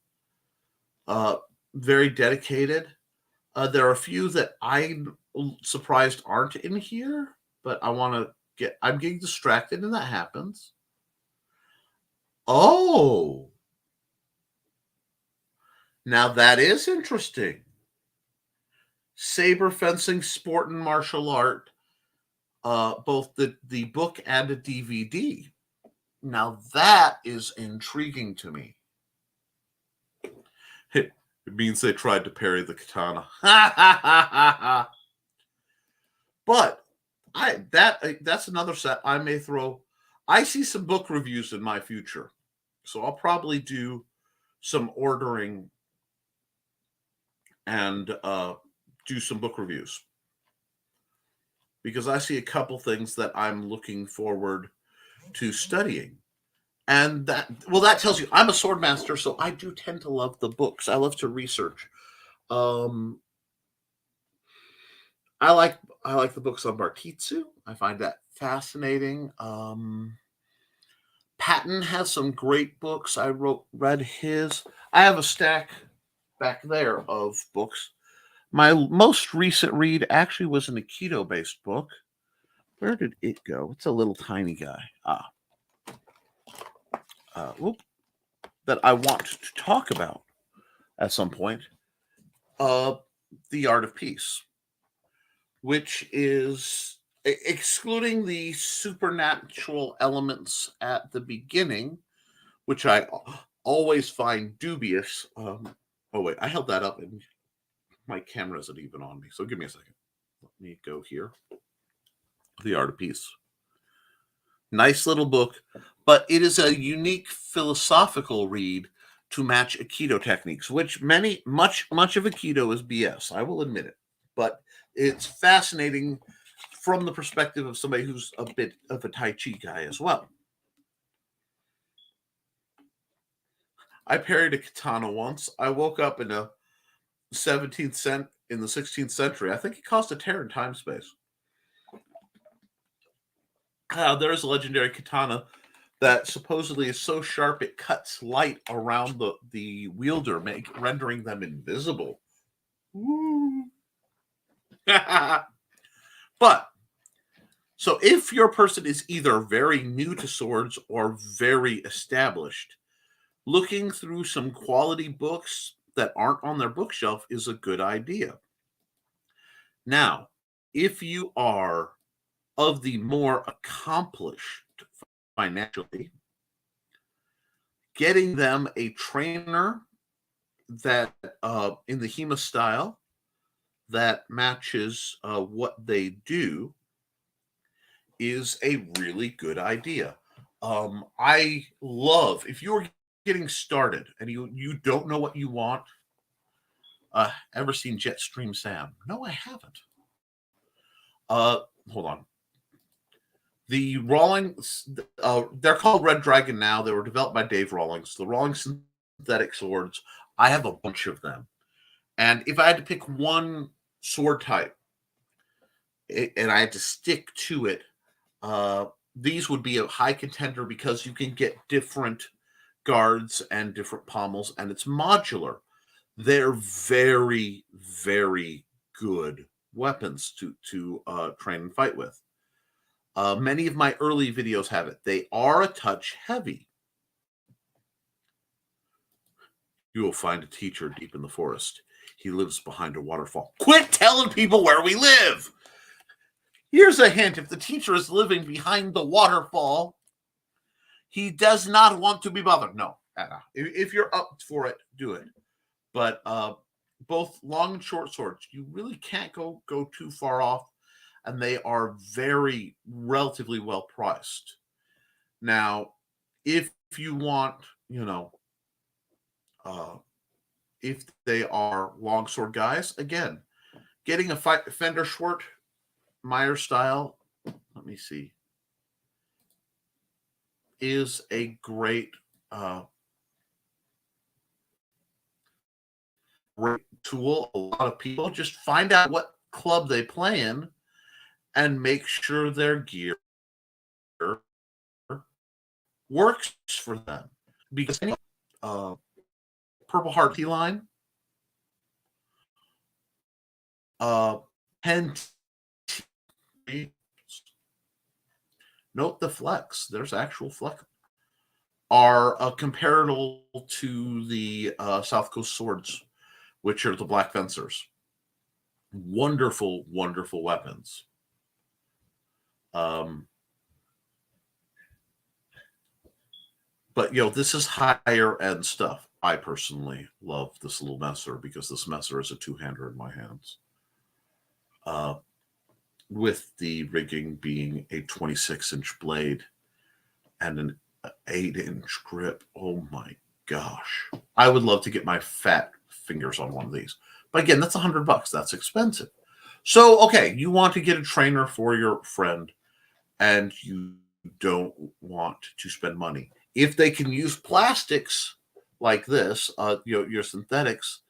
Very dedicated. There are a few that I'm surprised aren't in here, but I'm getting distracted, and that happens. Oh, now that is interesting. Saber Fencing, Sport and Martial Art, both the book and a DVD. Now that is intriguing to me. It means they tried to parry the katana. But that's another set I may throw. I see some book reviews in my future, so I'll probably do some ordering and do some book reviews, because I see a couple things that I'm looking forward to studying. And that tells you I'm a sword master, so I do tend to love the books. I love to research. I like the books on Bartitsu. I find that fascinating. Patton has some great books. I read his. I have a stack back there of books. My most recent read actually was an Aikido-based book. Where did it go? It's a little tiny guy. That I want to talk about at some point. The Art of Peace, which is excluding the supernatural elements at the beginning, which I always find dubious. Oh wait, I held that up and my camera isn't even on me, so give me a second. Let me go here. The Art of Peace. Nice little book, but it is a unique philosophical read to match Aikido techniques, which much of Aikido is BS. I will admit it, but it's fascinating from the perspective of somebody who's a bit of a Tai Chi guy as well. I parried a katana once. I woke up in the 16th century. I think it caused a tear in time space. There's a legendary katana that supposedly is so sharp it cuts light around the wielder, rendering them invisible. Woo. But so if your person is either very new to swords or very established, looking through some quality books that aren't on their bookshelf is a good idea. Now, if you are of the more accomplished financially, getting them a trainer that in the HEMA style that matches what they do is a really good idea. I love, if you're getting started and you don't know what you want, ever seen Jetstream Sam? No, I haven't. Hold on. The Rawlings, they're called Red Dragon now. They were developed by Dave Rawlings. The Rawlings synthetic swords, I have a bunch of them. And if I had to pick one sword type and I had to stick to it, these would be a high contender because you can get different guards and different pommels, and it's modular. They're very, very good weapons to train and fight with. Many of my early videos have it. They are a touch heavy. You will find a teacher deep in the forest. He lives behind a waterfall. Quit telling people where we live! Here's a hint. If the teacher is living behind the waterfall, he does not want to be bothered. No. If you're up for it, do it. But both long and short swords, you really can't go too far off, and they are very relatively well priced. Now, if you want, if they are longsword guys, again, getting a Fender Schwartz-Meyer style, let me see, is a great tool. A lot of people just find out what club they play in and make sure their gear works for them. Because Purple Heart line, 10. Note the flex. There's actual flex. Are comparable to the South Coast Swords, which are the Black Fencers. Wonderful, wonderful weapons. But, this is higher end stuff. I personally love this little messer because this messer is a two-hander in my hands. With the rigging being a 26-inch blade and an 8-inch grip. Oh my gosh. I would love to get my fat fingers on one of these. But again, that's $100. That's expensive. So, okay, you want to get a trainer for your friend and you don't want to spend money. If they can use plastics like this, your synthetics,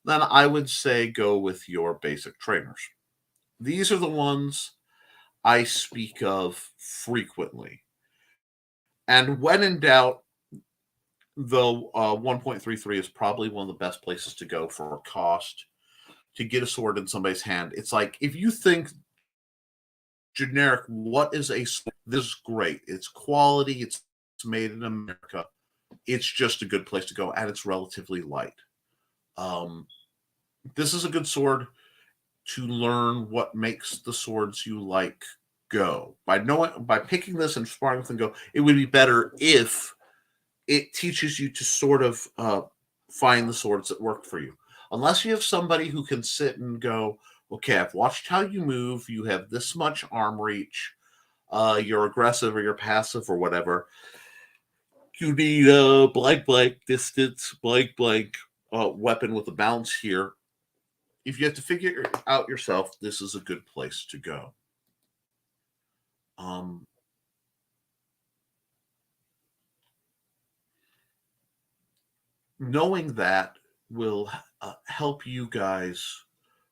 then I would say go with your basic trainers. These are the ones I speak of frequently. And when in doubt, the 1.33 is probably one of the best places to go for a cost to get a sword in somebody's hand. It's like, if you think generic, what is a sword? This is great. It's quality. It's made in America. It's just a good place to go, and it's relatively light. This is a good sword to learn what makes the swords you like go. By picking this and sparring with and go, it would be better if it teaches you to sort of find the swords that work for you. Unless you have somebody who can sit and go, okay, I've watched how you move. You have this much arm reach. You're aggressive or you're passive or whatever. You need a blank distance, blank weapon with a bounce here. If you have to figure it out yourself, this is a good place to go. Knowing that will help you guys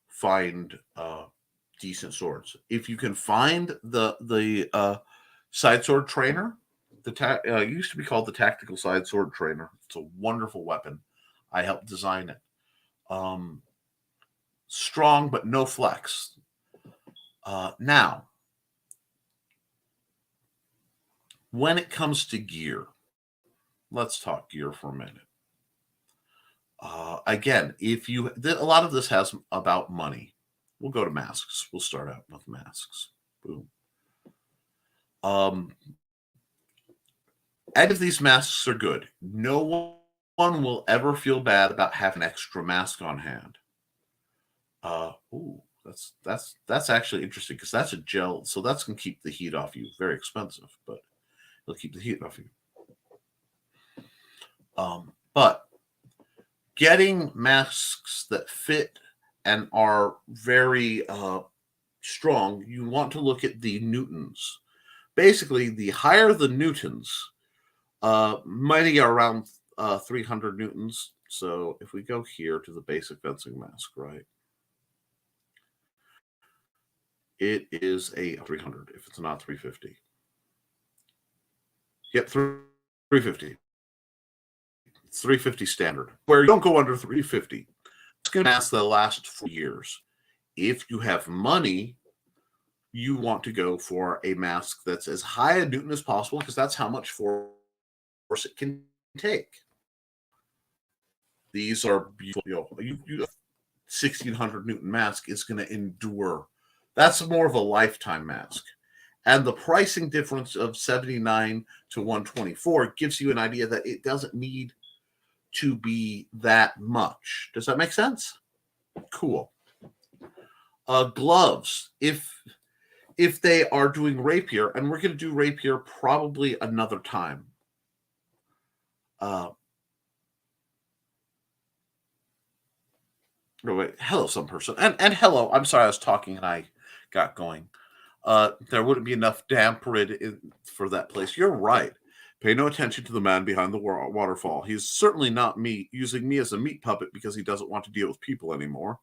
find decent swords. If you can find the side sword trainer, it used to be called the Tactical Side Sword Trainer. It's a wonderful weapon. I helped design it. Strong, but no flex. Now, when it comes to gear, let's talk gear for a minute. Again, a lot of this has about money. We'll go to masks. We'll start out with masks. Boom. Any of these masks are good. No one will ever feel bad about having an extra mask on hand. That's actually interesting because that's a gel, so that's gonna keep the heat off you. Very expensive, but it'll keep the heat off you. But getting masks that fit and are very strong, you want to look at the newtons. Basically, the higher the newtons, many are around 300 newtons. So if we go here to the basic fencing mask, right? It is a 300 if it's not 350. Yep, 350. It's 350 standard. Where you don't go under 350. It's going to last the last 4 years. If you have money, you want to go for a mask that's as high a newton as possible because that's how much force it can take. These are beautiful. 1600 newton mask is going to endure. That's more of a lifetime mask. And the pricing difference of 79 to 124 gives you an idea that it doesn't need to be that much. Does that make sense? Cool. Gloves. If they are doing rapier, and we're going to do rapier probably another time. No, wait. Hello, some person. And hello. I'm sorry, I was talking and I got going. There wouldn't be enough damp rid for that place. You're right. Pay no attention to the man behind the waterfall. He's certainly not me using me as a meat puppet because he doesn't want to deal with people anymore.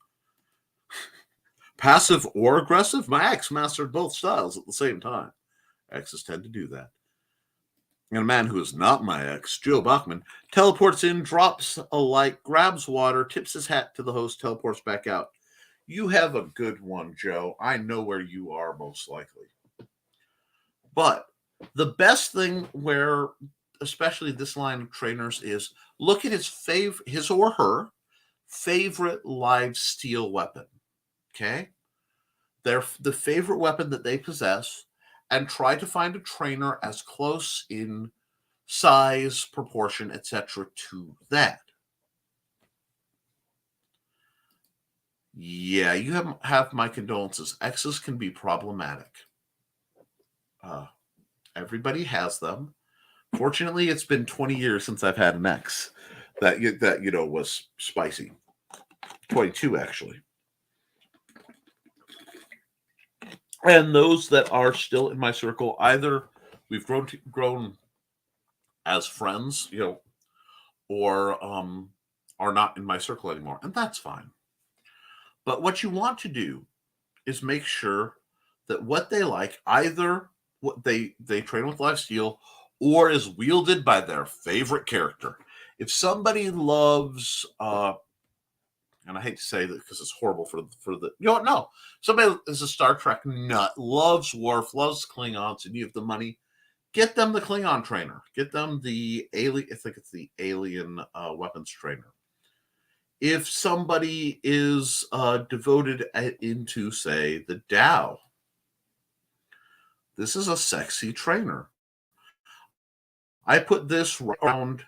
Passive or aggressive? My ex mastered both styles at the same time. Exes tend to do that. And a man who is not my ex, Joe Bachman, teleports in, drops a light, grabs water, tips his hat to the host, teleports back out. You have a good one, Joe. I know where you are most likely. But the best thing where, especially this line of trainers, is look at his or her favorite live steel weapon. Okay? The favorite weapon that they possess, and try to find a trainer as close in size, proportion, etc. to that. Yeah, you have my condolences. Exes can be problematic. Everybody has them. Fortunately, it's been 20 years since I've had an ex that was spicy. 22 actually. And those that are still in my circle, either we've grown as friends, or are not in my circle anymore, and that's fine. But what you want to do is make sure that what they like, either what they train with live steel or is wielded by their favorite character. If somebody loves, and I hate to say that because it's horrible for the no, somebody is a Star Trek nut, loves Worf, loves Klingons, and you have the money, get them the Klingon trainer. Get them the alien. I think it's the alien weapons trainer. If somebody is devoted into, say, the Tao, this is a sexy trainer. I put this around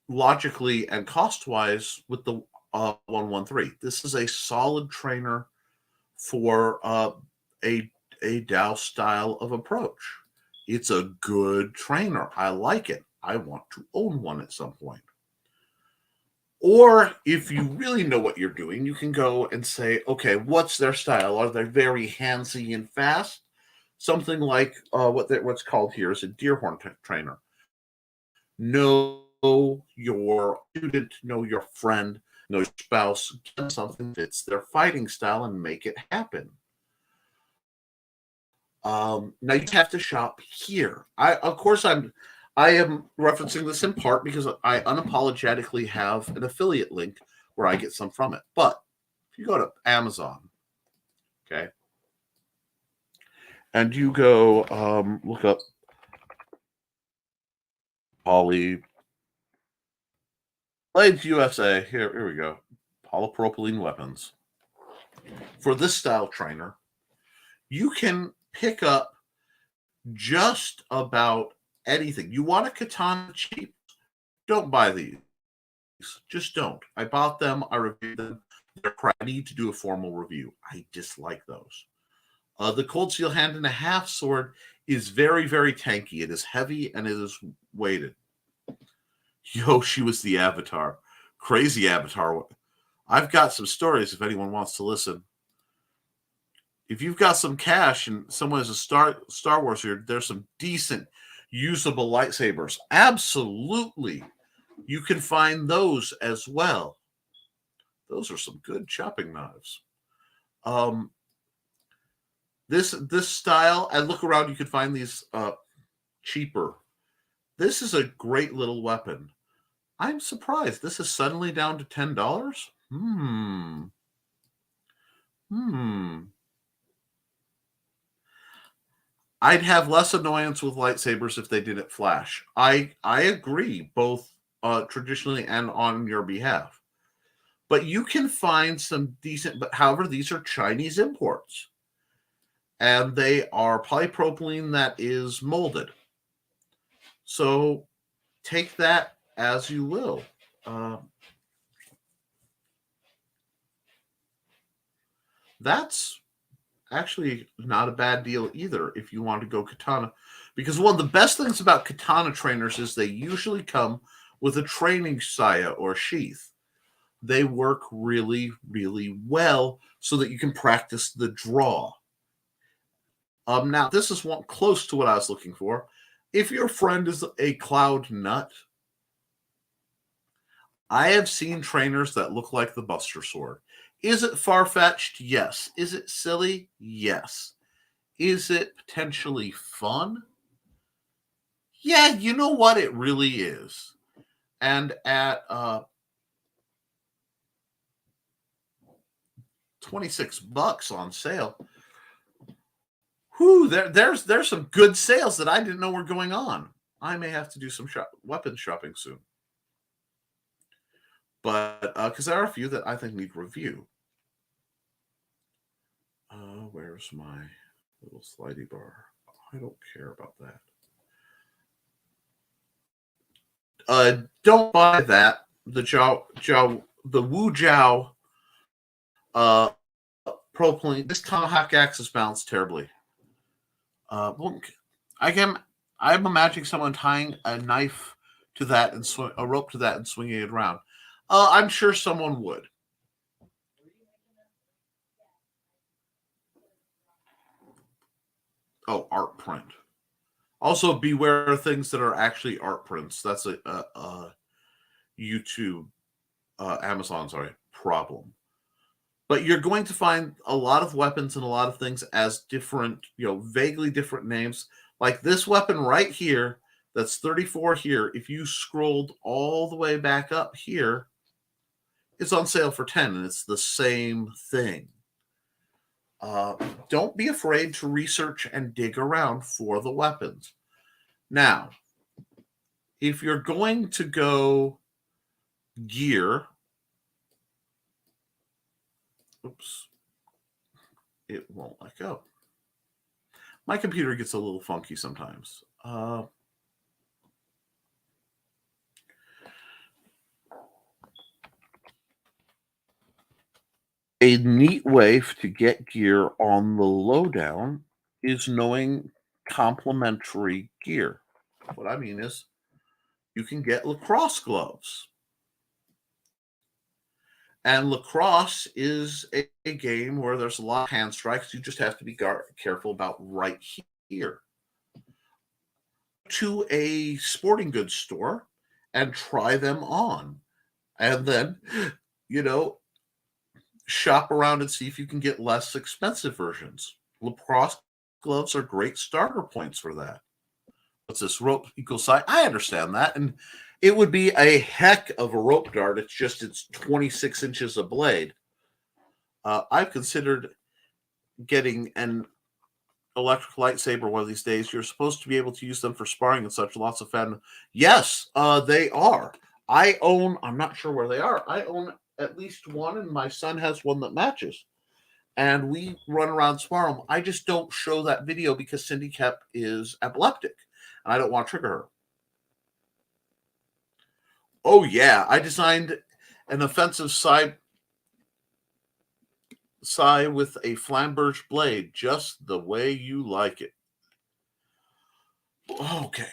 logically and cost-wise with the 113. This is a solid trainer for a Tao style of approach. It's a good trainer. I like it. I want to own one at some point. Or if you really know what you're doing, you can go and say, okay, what's their style? Are they very handsy and fast? Something like what's called here is a Deerhorn trainer. Know your student, know your friend, know your spouse, get something that fits their fighting style and make it happen. Now you have to shop here. I am referencing this in part because I unapologetically have an affiliate link where I get some from it. But if you go to Amazon, okay, and you go look up Blades USA. Here we go. Polypropylene weapons. For this style trainer, you can pick up just about anything. You want a katana cheap? Don't buy these. Just don't. I bought them. I reviewed them. I need to do a formal review. I dislike those. The Cold Steel Hand and a Half sword is very, very tanky. It is heavy and it is weighted. She was the Avatar. Crazy Avatar. I've got some stories if anyone wants to listen. If you've got some cash and someone is a Star Wars here, there's some decent, usable lightsabers. Absolutely. You can find those as well. Those are some good chopping knives. This style, and look around, you can find these cheaper. This is a great little weapon. I'm surprised. This is suddenly down to $10. I'd have less annoyance with lightsabers if they didn't flash. I agree, both traditionally and on your behalf. But you can find some decent, but however, these are Chinese imports. And they are polypropylene that is molded. So take that as you will. That's actually not a bad deal either if you want to go katana. Because one of the best things about katana trainers is they usually come with a training saya or sheath. they work really, really well so that you can practice the draw. Now, this is one close to what I was looking for. If your friend is a cloud nut, I have seen trainers that look like the Buster Sword. Is it far-fetched? Yes. Is it silly? Yes. Is it potentially fun? Yeah, you know what? It really is. And at $26 on sale, whew, there's some good sales that I didn't know were going on. I may have to do some weapons shopping soon. But because there are a few that I think need review. Where's my little slidey bar? I don't care about that. Don't buy that. The Wu Jiao propylene. This Tomahawk axe is balanced terribly. I'm imagining someone tying a knife to that and a rope to that and swinging it around. I'm sure someone would. Oh, art print. Also, beware of things that are actually art prints. That's a YouTube, Amazon, problem. But you're going to find a lot of weapons and a lot of things as different, vaguely different names. Like this weapon right here, that's 34 here. If you scrolled all the way back up here, it's on sale for 10, and it's the same thing. Don't be afraid to research and dig around for the weapons. Now, if you're going to go gear, oops, it won't let go. My computer gets a little funky sometimes. A neat way to get gear on the lowdown is knowing complementary gear. What I mean is you can get lacrosse gloves. And lacrosse is a game where there's a lot of hand strikes. You just have to be careful about right here. To a sporting goods store and try them on. And then, shop around and see if you can get less expensive versions. Lacrosse gloves are great starter points for that. What's this? Rope equals size? I understand that. And it would be a heck of a rope dart. It's 26 inches of blade. I've considered getting an electric lightsaber one of these days. You're supposed to be able to use them for sparring and such. Lots of fun. Yes, they are. I'm not sure where they are. I own at least one, and my son has one that matches. And we run around spar them. I just don't show that video because Cindy Kep is epileptic, and I don't want to trigger her. Oh, yeah. I designed an offensive side with a flamberge blade, just the way you like it. Okay.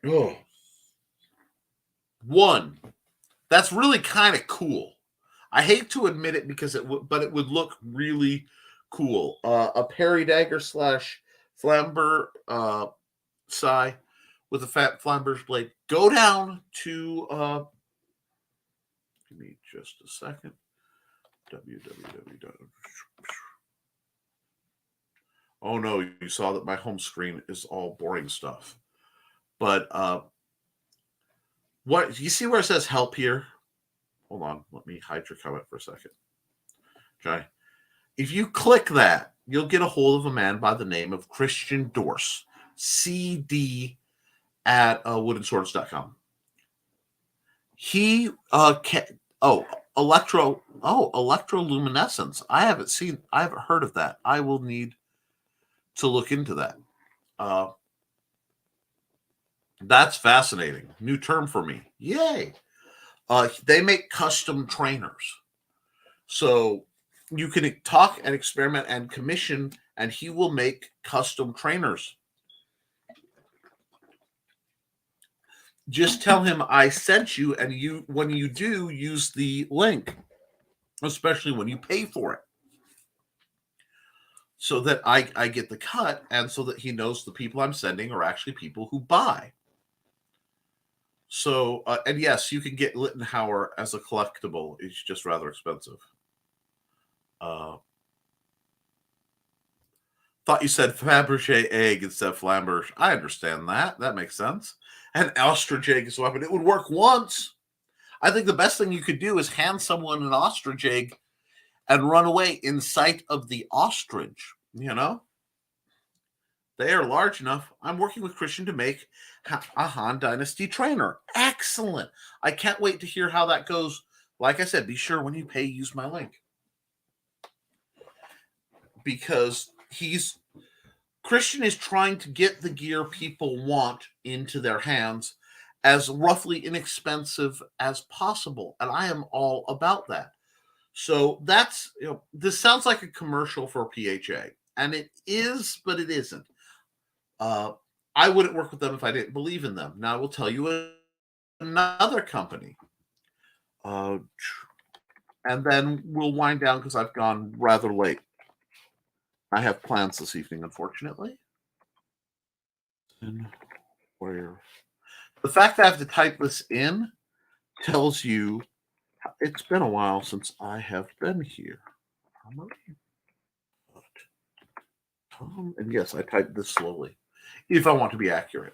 Oh. One. That's really kind of cool. I hate to admit it because it would look really cool. A parry dagger / flamber sai with a fat flamberge blade. Go down to give me just a second. www. Oh no, you saw that my home screen is all boring stuff. But what you see where it says help here? Hold on, let me hide your comment for a second. Okay. If you click that, you'll get a hold of a man by the name of Christian Dorse, CD at woodenswords.com. He electroluminescence. I haven't heard of that. I will need to look into that. That's fascinating. New term for me. Yay. They make custom trainers. So you can talk and experiment and commission, and he will make custom trainers. just tell him I sent you, and when you do, use the link, especially when you pay for it, so that I get the cut, and so that he knows the people I'm sending are actually people who buy. So, and yes, you can get Littenhauer as a collectible. It's just rather expensive. Thought you said Fabergé egg instead of Flamberge. I understand that. That makes sense. An ostrich egg is a weapon. It would work once. I think the best thing you could do is hand someone an ostrich egg and run away in sight of the ostrich. You know, they are large enough. I'm working with Christian to make a Han Dynasty trainer. Excellent. I can't wait to hear how that goes. Like I said, be sure when you pay, use my link. Because Christian is trying to get the gear people want into their hands as roughly inexpensive as possible. And I am all about that. So that's, this sounds like a commercial for PHA. And it is, but it isn't. I wouldn't work with them if I didn't believe in them. Now I will tell you another company. And then we'll wind down because I've gone rather late. I have plans this evening, unfortunately. And where the fact that I have to type this in tells you it's been a while since I have been here. And yes, I typed this slowly if I want to be accurate.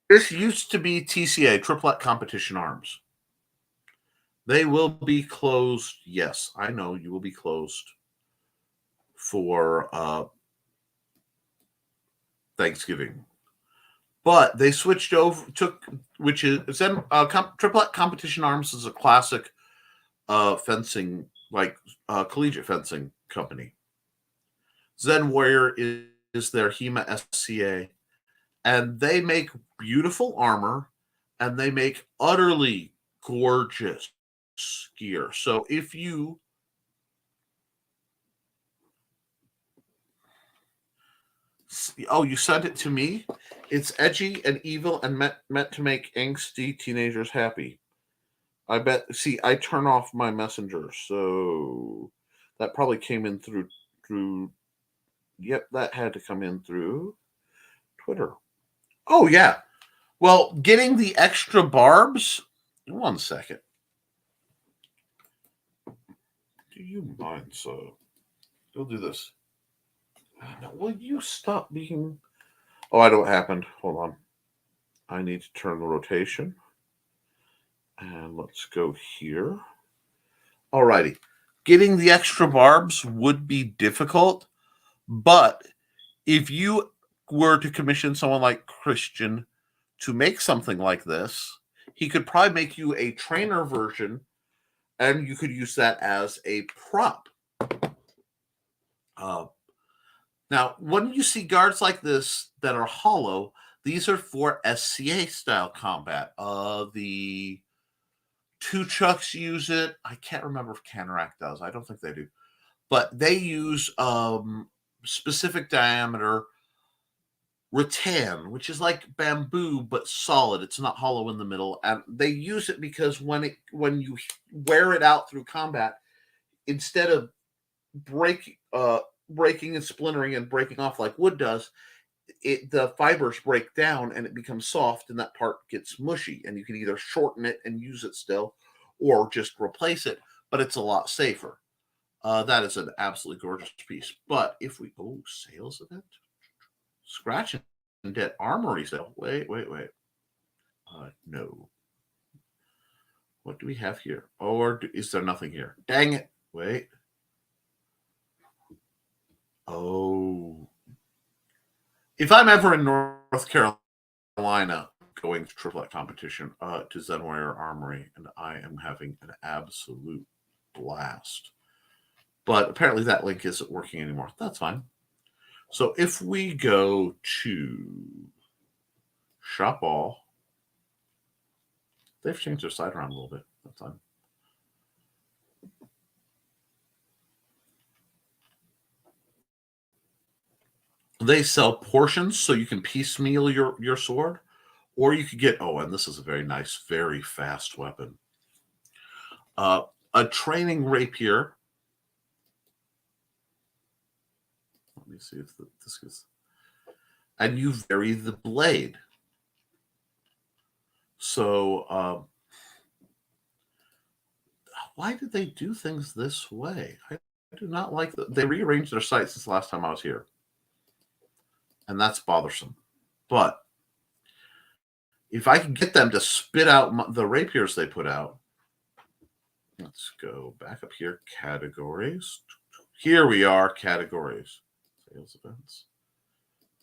This used to be TCA, Triplet Competition Arms. They will be closed. Yes, I know you will be closed for Thanksgiving. But they switched over, which is Triplet Competition Arms is a classic fencing, like collegiate fencing company. Zen Warrior is their HEMA SCA, and they make beautiful armor, and they make utterly gorgeous gear. So if you you sent it to me. It's edgy and evil and meant to make angsty teenagers happy. I bet. See, I turn off my messenger, so that probably came in through. Yep, that had to come in through Twitter. Oh yeah. Well, getting the extra barbs. 1 second. Do you mind, so we'll do this. Now, will you stop being? Oh, I know what happened. Hold on. I need to turn the rotation. And let's go here. Alrighty. Getting the extra barbs would be difficult, but if you were to commission someone like Christian to make something like this, he could probably make you a trainer version, and you could use that as a prop. Now, when you see guards like this that are hollow, these are for SCA style combat. The Two Chucks use it. I can't remember if Canorak does. I don't think they do. But they use specific diameter rattan, which is like bamboo but solid. It's not hollow in the middle. And they use it because when you wear it out through combat, instead of breaking and splintering and breaking off like wood does, the fibers break down and it becomes soft, and that part gets mushy, and you can either shorten it and use it still or just replace it, but it's a lot safer. That is an absolutely gorgeous piece. But if we sales event, Scratch and Debt Armory sale. Wait. No. What do we have here? Or is there nothing here? Dang it. Wait. Oh. If I'm ever in North Carolina going to Triplet Competition to Zen Warrior Armory, and I am having an absolute blast. But apparently that link isn't working anymore. That's fine. So if we go to Shop All, they've changed their site around a little bit. That's fine. They sell portions so you can piecemeal your sword, Or you could get, oh, and this is a very nice, very fast weapon. A training rapier. Let me see if this is. And you vary the blade. So why did they do things this way? I do not like that. They rearranged their sights since the last time I was here. And that's bothersome. But if I can get them to spit out the rapiers they put out, let's go back up here. Categories. Here we are. Categories. Sales events.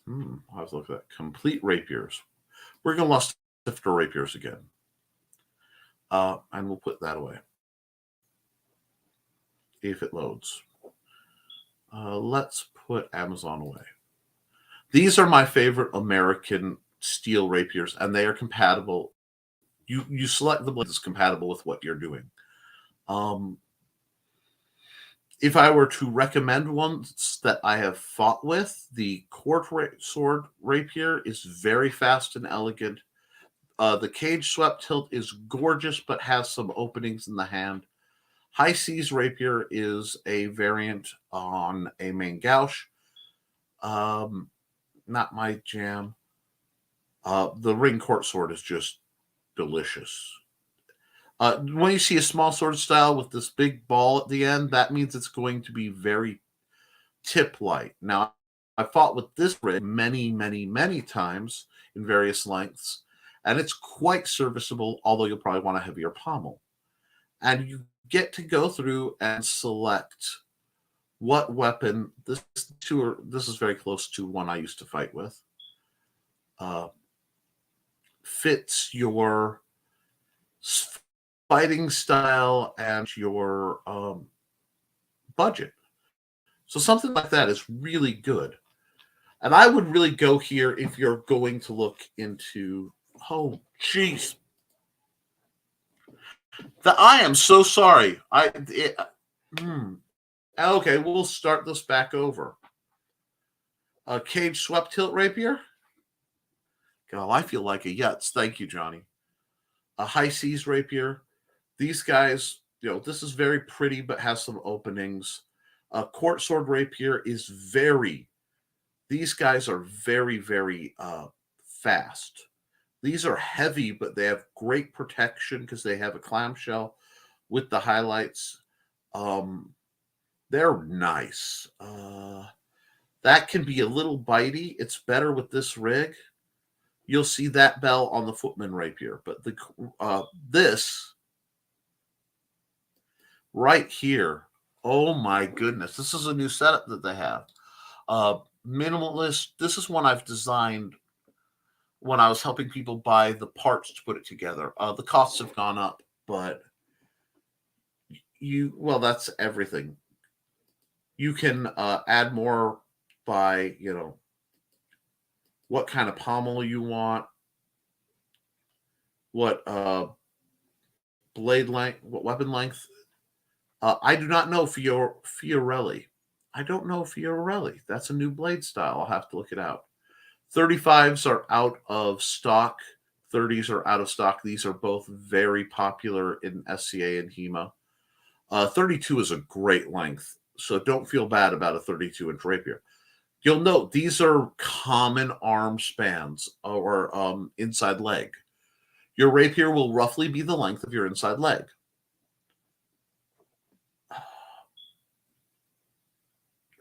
I'll have to look at that. Complete rapiers. We're going to lost sifter rapiers again. And we'll put that away. If it loads. Let's put Amazon away. These are my favorite American steel rapiers, and they are compatible. You select the blade that's compatible with what you're doing. If I were to recommend ones that I have fought with, the court sword rapier is very fast and elegant. The cage swept hilt is gorgeous, but has some openings in the hand. High Seas rapier is a variant on a main gouge. Not my jam. The ring court sword is just delicious. When you see a small sword style with this big ball at the end, that means it's going to be very tip light. Now, I fought with this rig many, many, many times in various lengths, and it's quite serviceable, although you'll probably want a heavier pommel. And you get to go through and select what weapon. This is very close to one I used to fight with. Fits your fighting style and your budget. So something like that is really good. And I would really go here if you're going to look into, oh, jeez. I am so sorry. Okay, we'll start this back over. A cage swept hilt rapier. God, I feel like a Yutz. Thank you, Johnny. A High Seas rapier. These guys, this is very pretty, but has some openings. A court sword rapier is these guys are very, very fast. These are heavy, but they have great protection because they have a clamshell with the highlights. They're nice. That can be a little bitey. It's better with this rig. You'll see that bell on the footman rapier, but this right here, oh my goodness, this is a new setup that they have. Minimalist. This is one I've designed when I was helping people buy the parts to put it together. The costs have gone up, but that's everything. You can add more by, what kind of pommel you want, what blade length, what weapon length. I do not know Fiorelli. I don't know Fiorelli. That's a new blade style. I'll have to look it out. 35s are out of stock. 30s are out of stock. These are both very popular in SCA and HEMA. 32 is a great length, so don't feel bad about a 32-inch rapier. You'll note these are common arm spans or inside leg. Your rapier will roughly be the length of your inside leg.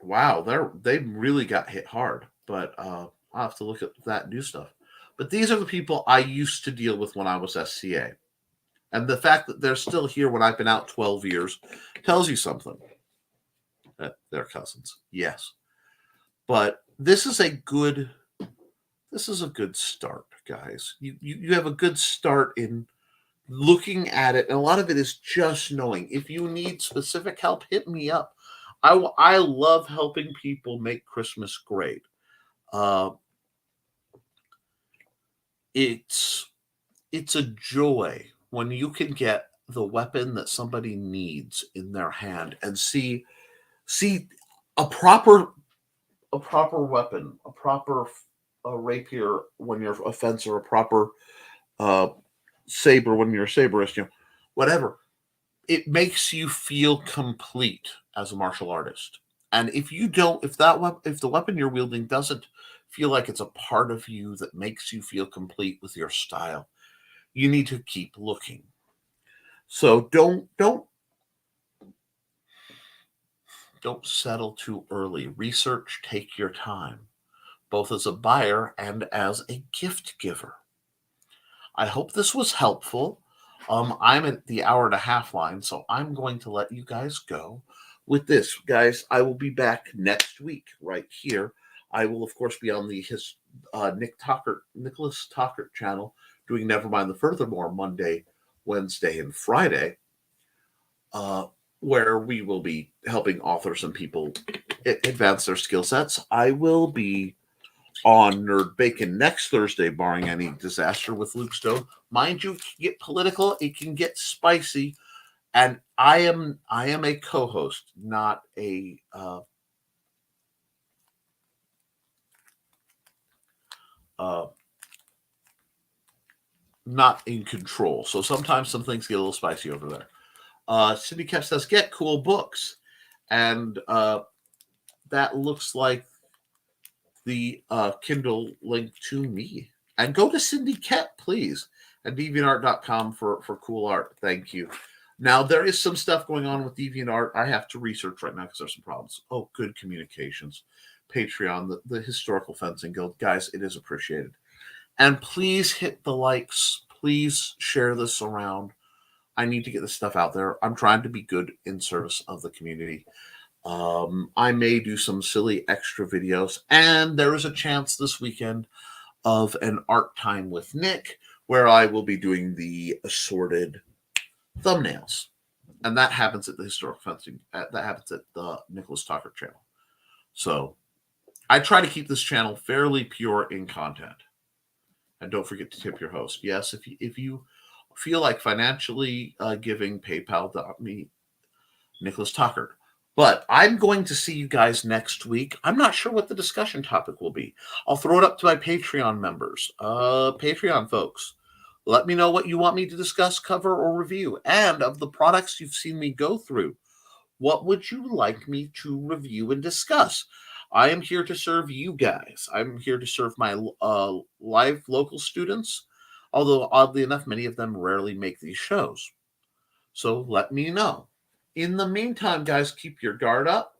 Wow, they really got hit hard, but I'll have to look at that new stuff. But these are the people I used to deal with when I was SCA. And the fact that they're still here when I've been out 12 years tells you something. They're cousins, yes. But this is a good start, guys. You have a good start in looking at it, and a lot of it is just knowing. If you need specific help, hit me up. I love helping people make Christmas great. It's a joy when you can get the weapon that somebody needs in their hand and see a proper weapon, a proper rapier when you're a fencer, a proper saber when you're a saberist, whatever. It makes you feel complete as a martial artist. And if the weapon you're wielding doesn't feel like it's a part of you that makes you feel complete with your style, you need to keep looking. So don't settle too early. Research, take your time, both as a buyer and as a gift giver. I hope this was helpful. I'm at the hour and a half line, so I'm going to let you guys go with this. Guys, I will be back next week right here. I will, of course, be on the Nicholas Tockert channel doing Nevermind the Furthermore Monday, Wednesday, and Friday, where we will be helping authors and people advance their skill sets. I will be on Nerd Bacon next Thursday, barring any disaster with Luke Stone. Mind you, it can get political, it can get spicy, and I am a co-host, not a not in control. So sometimes some things get a little spicy over there. Cindy Keff says, get cool books. And that looks like the Kindle link to me. And go to Cindy Kepp, please, at deviantart.com for cool art. Thank you. Now, there is some stuff going on with DeviantArt I have to research right now because there's some problems. Oh, good communications. Patreon, the Historical Fencing Guild. Guys, it is appreciated. And please hit the likes. Please share this around. I need to get this stuff out there. I'm trying to be good in service of the community. I may do some silly extra videos, and there is a chance this weekend of an art time with Nick where I will be doing the assorted thumbnails, and that happens at the Historical Fencing. That happens at the Nicholas Tockert channel. So I try to keep this channel fairly pure in content, and don't forget to tip your host. Yes, if you feel like financially giving, PayPal.me, Nicholas Tockert. But I'm going to see you guys next week. I'm not sure what the discussion topic will be. I'll throw it up to my Patreon members. Patreon folks, let me know what you want me to discuss, cover, or review. And of the products you've seen me go through, what would you like me to review and discuss? I am here to serve you guys. I'm here to serve my live local students, although oddly enough, many of them rarely make these shows. So let me know. In the meantime, guys, keep your guard up.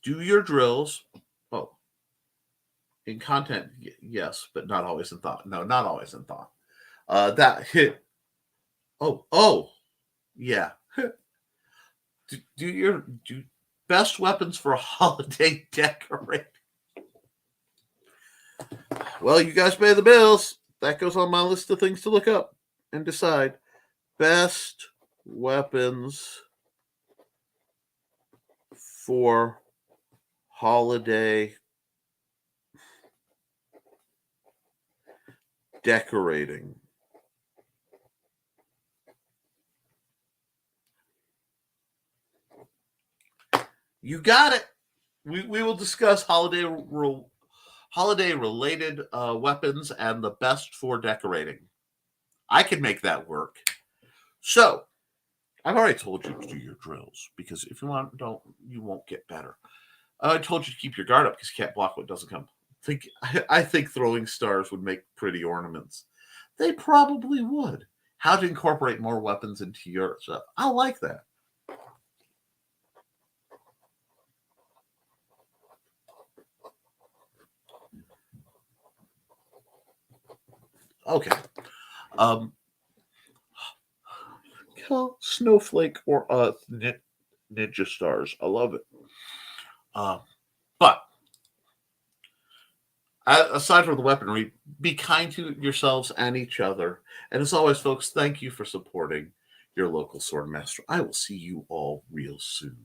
Do your drills. Oh, in content, yes, but not always in thought. No, not always in thought. That hit. Oh, yeah. do best weapons for a holiday decorating. Well, you guys pay the bills. That goes on my list of things to look up and decide. Best weapons for holiday decorating. You got it. We will discuss holiday related weapons and the best for decorating. I can make that work. So I've already told you to do your drills, because if you you won't get better. I told you to keep your guard up because you can't block what doesn't come. I think throwing stars would make pretty ornaments. They probably would. How to incorporate more weapons into your stuff. I like that. Okay. Snowflake or ninja stars. I love it. But aside from the weaponry, be kind to yourselves and each other. And as always, folks, thank you for supporting your local sword master. I will see you all real soon.